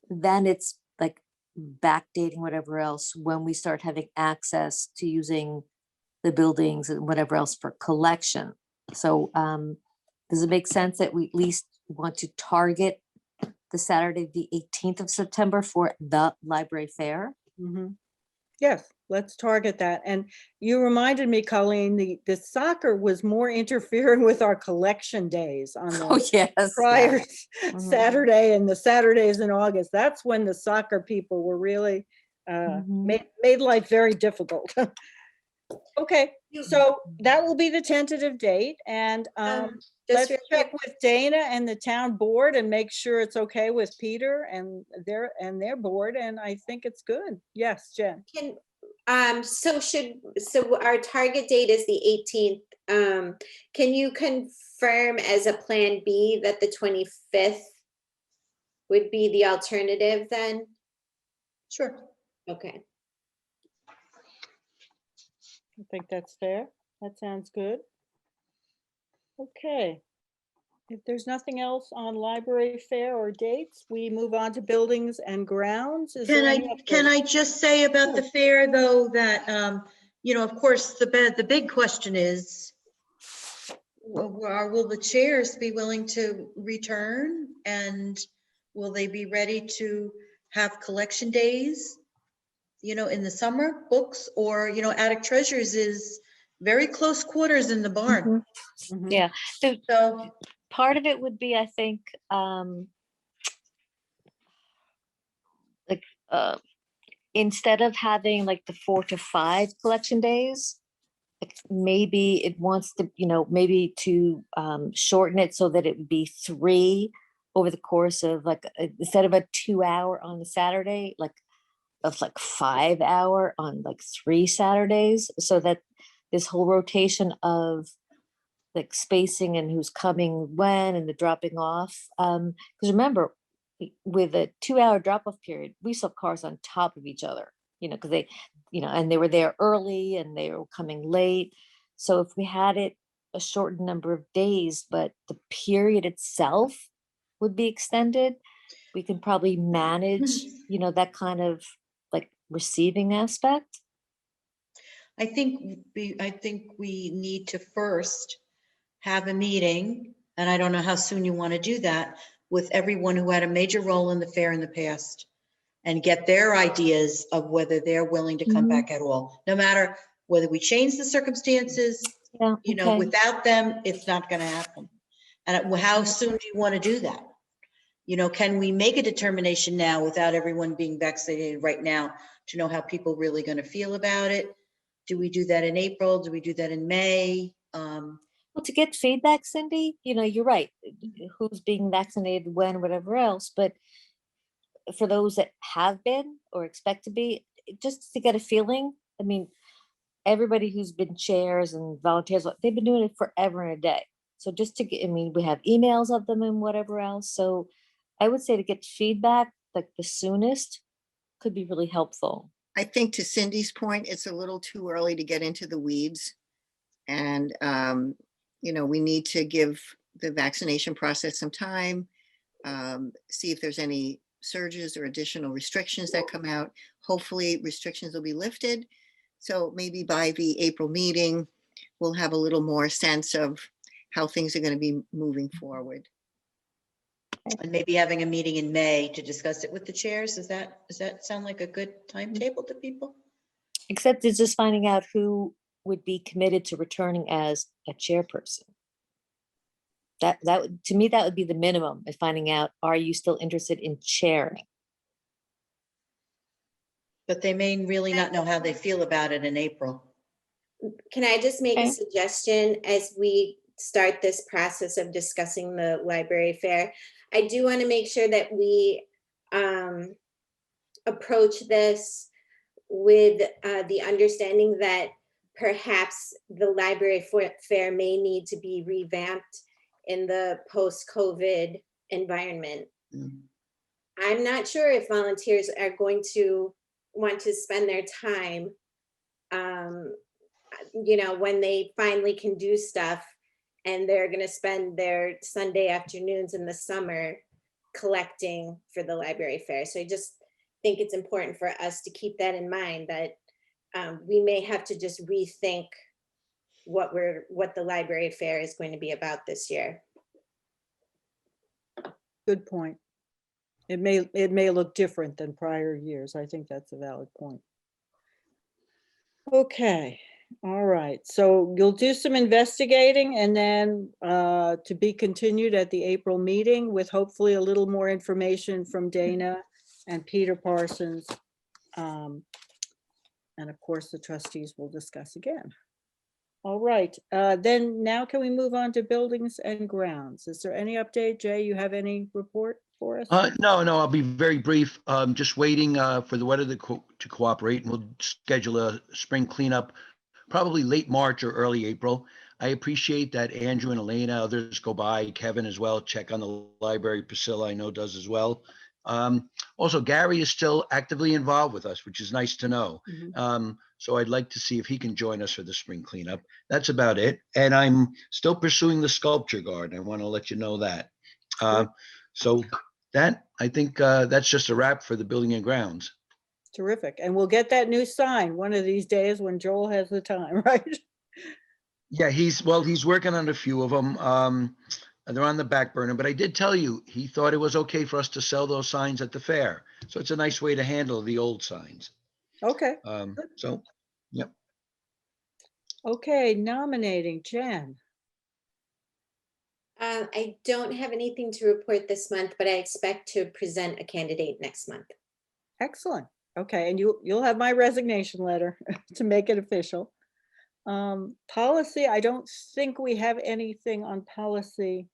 Then it's like backdating whatever else when we start having access to using the buildings and whatever else for collection. So does it make sense that we at least want to target the Saturday, the 18th of September for the library fair? mhm. Yes, let's target that. And you reminded me, Colleen, the soccer was more interfering with our collection days on Oh, the yes. prior Mhm. Saturday and the Saturdays in August. That's when the soccer people were really made life very difficult. Okay, so that will be the tentative date, and let's Just real check quick, with Dana and the town board and make sure it's okay with Peter and their board, and I think it's good. Yes, Jen. so our target date is the 18th. Can you confirm as a plan B that the 25th would be the alternative then? Sure. Okay. I think that's fair. That sounds good. Okay. If there's nothing else on library fair or dates, we move on to buildings and grounds. Is there any Can update? I just say about the fair, though, that, of course, the big question is, will the chairs be willing to return, and will they be ready to have collection days, in the summer, books, or, Attic Treasures is very close quarters in the barn. Mhm. Yeah, so So, part of it would be, I think, like, instead of having like the 4 to 5 collection days, like maybe it wants to, maybe to shorten it so that it would be 3 over the course of like, instead of a 2-hour on the Saturday, like of like 5-hour on like 3 Saturdays, so that this whole rotation of like spacing and who's coming when and the dropping off. Because remember, with a 2-hour drop-off period, we saw cars on top of each other, because they, and they were there early and they were coming late. So if we had it a shortened number of days, but the period itself would be extended, we can probably manage, that kind of like receiving aspect. I think we need to first have a meeting, and I don't know how soon you want to do that, with everyone who had a major role in the fair in the past, and get their ideas of whether they're willing to come back at all, no matter whether we change the circumstances. Yeah, okay. Without them, it's not going to happen. And how soon do you want to do that? Can we make a determination now without everyone being vaccinated right now to know how people really going to feel about it? Do we do that in April? Do we do that in May? Well, to get feedback, Cindy, you're right. Who's being vaccinated when, whatever else. But for those that have been or expect to be, just to get a feeling, I mean, everybody who's been chairs and volunteers, they've been doing it forever and a day. So just to get, we have emails of them and whatever else. So I would say to get feedback, like the soonest, could be really helpful. I think to Cindy's point, it's a little too early to get into the weeds. And, we need to give the vaccination process some time, see if there's any surges or additional restrictions that come out. Hopefully restrictions will be lifted. So maybe by the April meeting, we'll have a little more sense of how things are going to be moving forward. And maybe having a meeting in May to discuss it with the chairs. Does that sound like a good timetable to people? Except it's just finding out who would be committed to returning as a chairperson. That to me, that would be the minimum, is finding out, are you still interested in chairing? But they may really not know how they feel about it in April. Can I just make Okay. a suggestion as we start this process of discussing the library fair? I do want to make sure that we approach this with the understanding that perhaps the library fair may need to be revamped in the post-COVID environment. I'm not sure if volunteers are going to want to spend their time, when they finally can do stuff, and they're going to spend their Sunday afternoons in the summer collecting for the library fair. So I just think it's important for us to keep that in mind, that we may have to just rethink what the library fair is going to be about this year. Good point. It may look different than prior years. I think that's a valid point. Okay, all right. So you'll do some investigating and then to be continued at the April meeting with hopefully a little more information from Dana and Peter Parsons. And of course, the trustees will discuss again. All right, then now can we move on to buildings and grounds? Is there any update? Jay, you have any report for us? No, I'll be very brief. Just waiting for the weather to cooperate, and we'll schedule a spring cleanup, probably late March or early April. I appreciate that Andrew and Elena, others go by, Kevin as well, check on the library. Priscilla, I know, does as well. Also, Gary is still actively involved with us, which is nice to know. Mhm. So I'd like to see if he can join us for the spring cleanup. That's about it. And I'm still pursuing the sculpture garden. I want to let you know that. So that, I think that's just a wrap for the building and grounds. Terrific. And we'll get that new sign one of these days when Joel has the time, right? Yeah, he's working on a few of them. They're on the back burner, but I did tell you, he thought it was okay for us to sell those signs at the fair. So it's a nice way to handle the old signs. Okay, So, yep. okay, nominating Jen. I don't have anything to report this month, but I expect to present a candidate next month. Excellent. Okay, and you'll have my resignation letter to make it official. Policy, I don't think we have anything on policy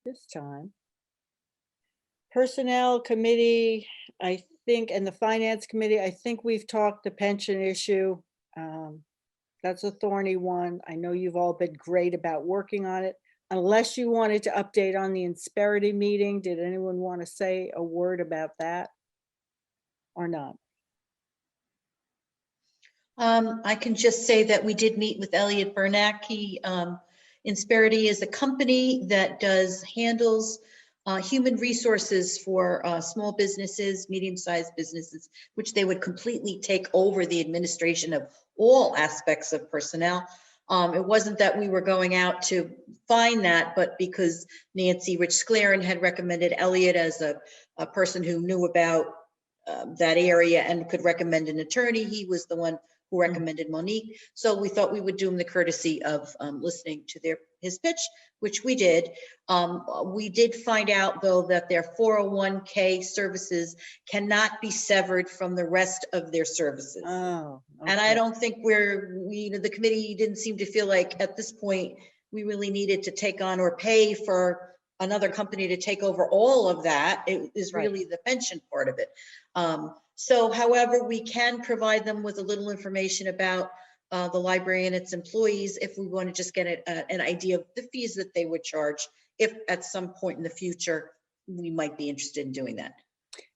this time. Personnel committee, I think, and the finance committee, I think we've talked the pension issue. That's a thorny one. I know you've all been great about working on it. Unless you wanted to update on the Insperity meeting, did anyone want to say a word about that or not? I can just say that we did meet with Elliot Bernack. Insperity is a company that handles human resources for small businesses, medium-sized businesses, which they would completely take over the administration of all aspects of personnel. It wasn't that we were going out to find that, but because Nancy Rich-Sclaren had recommended Elliot as a person who knew about that area and could recommend an attorney. He was the one who recommended Monique. So we thought we would do him the courtesy of listening to his pitch, which we did. We did find out, though, that their 401k services cannot be severed from the rest of their services. Oh, And I okay. don't think the committee didn't seem to feel like at this point, we really needed to take on or pay for another company to take over all of that. It is Right. really the pension part of it. So however, we can provide them with a little information about the library and its employees if we want to just get an idea of the fees that they would charge, if at some point in the future, we might be interested in doing that.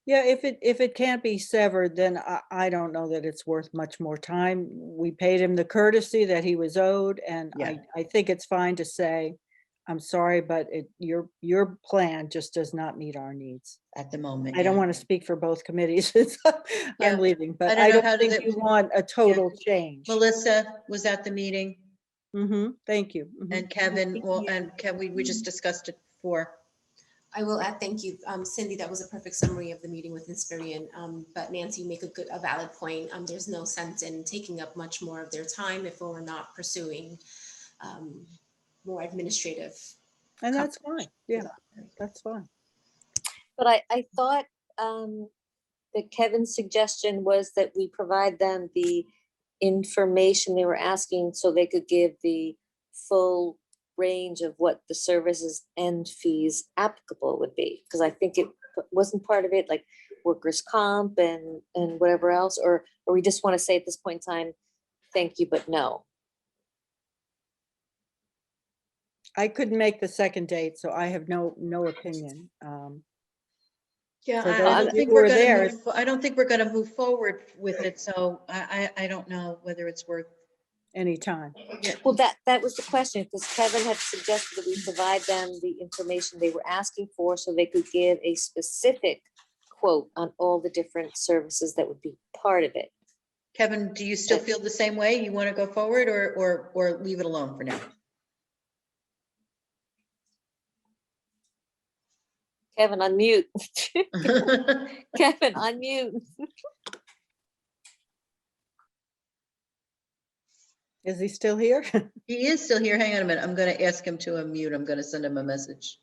Yeah, if it can't be severed, then I don't know that it's worth much more time. We paid him the courtesy that he was owed, and Yeah. I think it's fine to say, I'm sorry, but your plan just does not meet our needs. At the moment. I don't yeah. want to speak for both committees. Yeah, I'm leaving, but I I don't know how don't to think you want a total change. Melissa was at the meeting Thank you. and Kevin, well, Yeah. and Kevin, we just discussed it before. I will add, thank you, Cindy, that was a perfect summary of the meeting with Inspirian. But Nancy, you make a valid point. There's no sense in taking up much more of their time if we're not pursuing more administrative. And that's fine. Yeah, that's fine. But I thought that Kevin's suggestion was that we provide them the information they were asking so they could give the full range of what the services and fees applicable would be. Because I think it wasn't part of it, like workers' comp and whatever else, or we just want to say at this point in time, thank you, but no. I couldn't make the second date, so I have no opinion. Yeah, For I those don't of think you who we're are gonna there, I don't think we're gonna move forward with it, so I don't know whether it's worth. anytime. Well, that was the question, because Kevin had suggested that we provide them the information they were asking for so they could give a specific quote on all the different services that would be part of it. Kevin, do you still feel the same way? You want to go forward or leave it alone for now? Kevin, unmute. Kevin, unmute. Is he still here? He is still here. Hang on a minute. I'm going to ask him to unmute. I'm going to send him a message.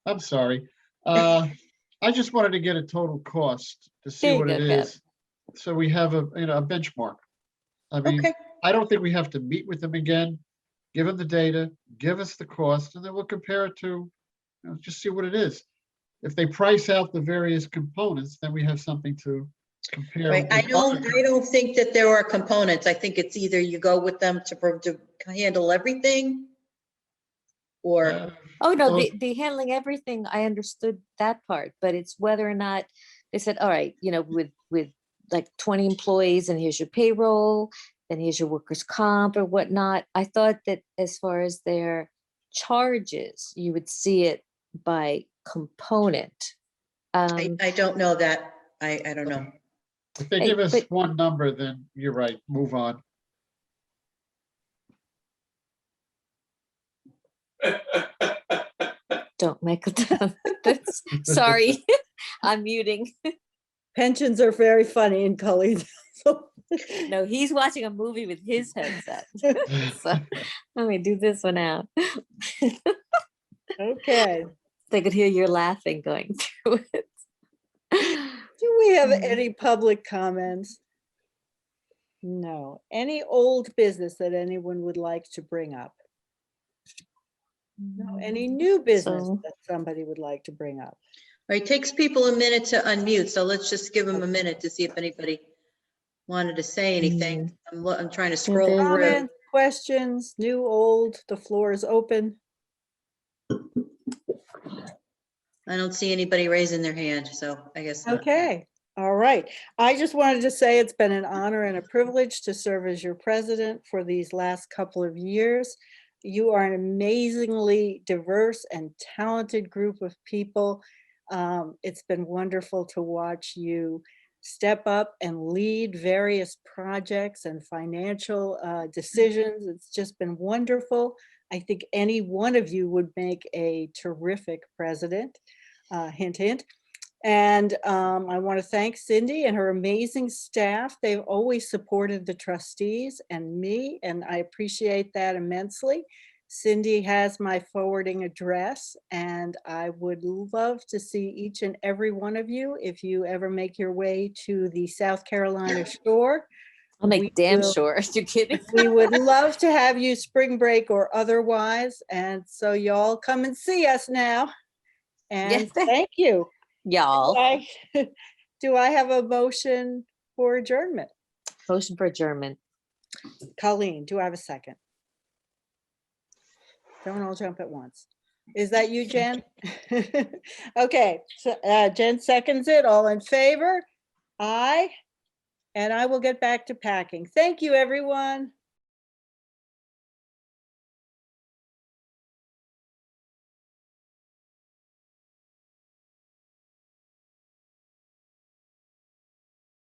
I'm sorry. I just wanted to get a total cost to see There you what go, it Kev. is. So we have a benchmark. I mean, Okay. I don't think we have to meet with them again, give them the data, give us the cost, and then we'll compare it to, just see what it is. If they price out the various components, then we have something to compare. Right. I with don't, other I don't think that there are components. I think it's either you go with them to handle everything or, Uh, Oh, no, so the handling everything, I understood that part, but it's whether or not they said, all right, with like 20 employees and here's your payroll, and here's your workers' comp or whatnot. I thought that as far as their charges, you would see it by component. I don't know that. I don't know. if they Hey, give us but- one number, then you're right, move on. Don't make it. That's, sorry, I'm muting. Pensions are very funny in Cully. No, he's watching a movie with his headset. So let me do this one out. Okay. They could hear your laughing going through it. Do we have any public comments? No. Any old business that anyone would like to bring up? No. Any new business So- that somebody would like to bring up? Right, it takes people a minute to unmute, so let's just give them a minute to see if anybody wanted to say anything. I'm trying to scroll there's- through. Comments, questions, new, old, the floor is open. I don't see anybody raising their hand, so I guess not. Okay, all right. I just wanted to say it's been an honor and a privilege to serve as your president for these last couple of years. You are an amazingly diverse and talented group of people. It's been wonderful to watch you step up and lead various projects and financial decisions. It's just been wonderful. I think any one of you would make a terrific president. Hint, hint. And I want to thank Cindy and her amazing staff. They've always supported the trustees and me, and I appreciate that immensely. Cindy has my forwarding address, and I would love to see each and every one of you if you ever make your way to the South Carolina shore. I'll make We damn will- sure. You kidding? We would love to have you spring break or otherwise, and so y'all come and see us now. And thank you. Y'all. Do I have a motion for adjournment? Motion for adjournment. Colleen, do I have a second? Don't all jump at once. Is that you, Jen? Okay, so Jen seconds it. All in favor? Aye. And I will get back to packing. Thank you, everyone.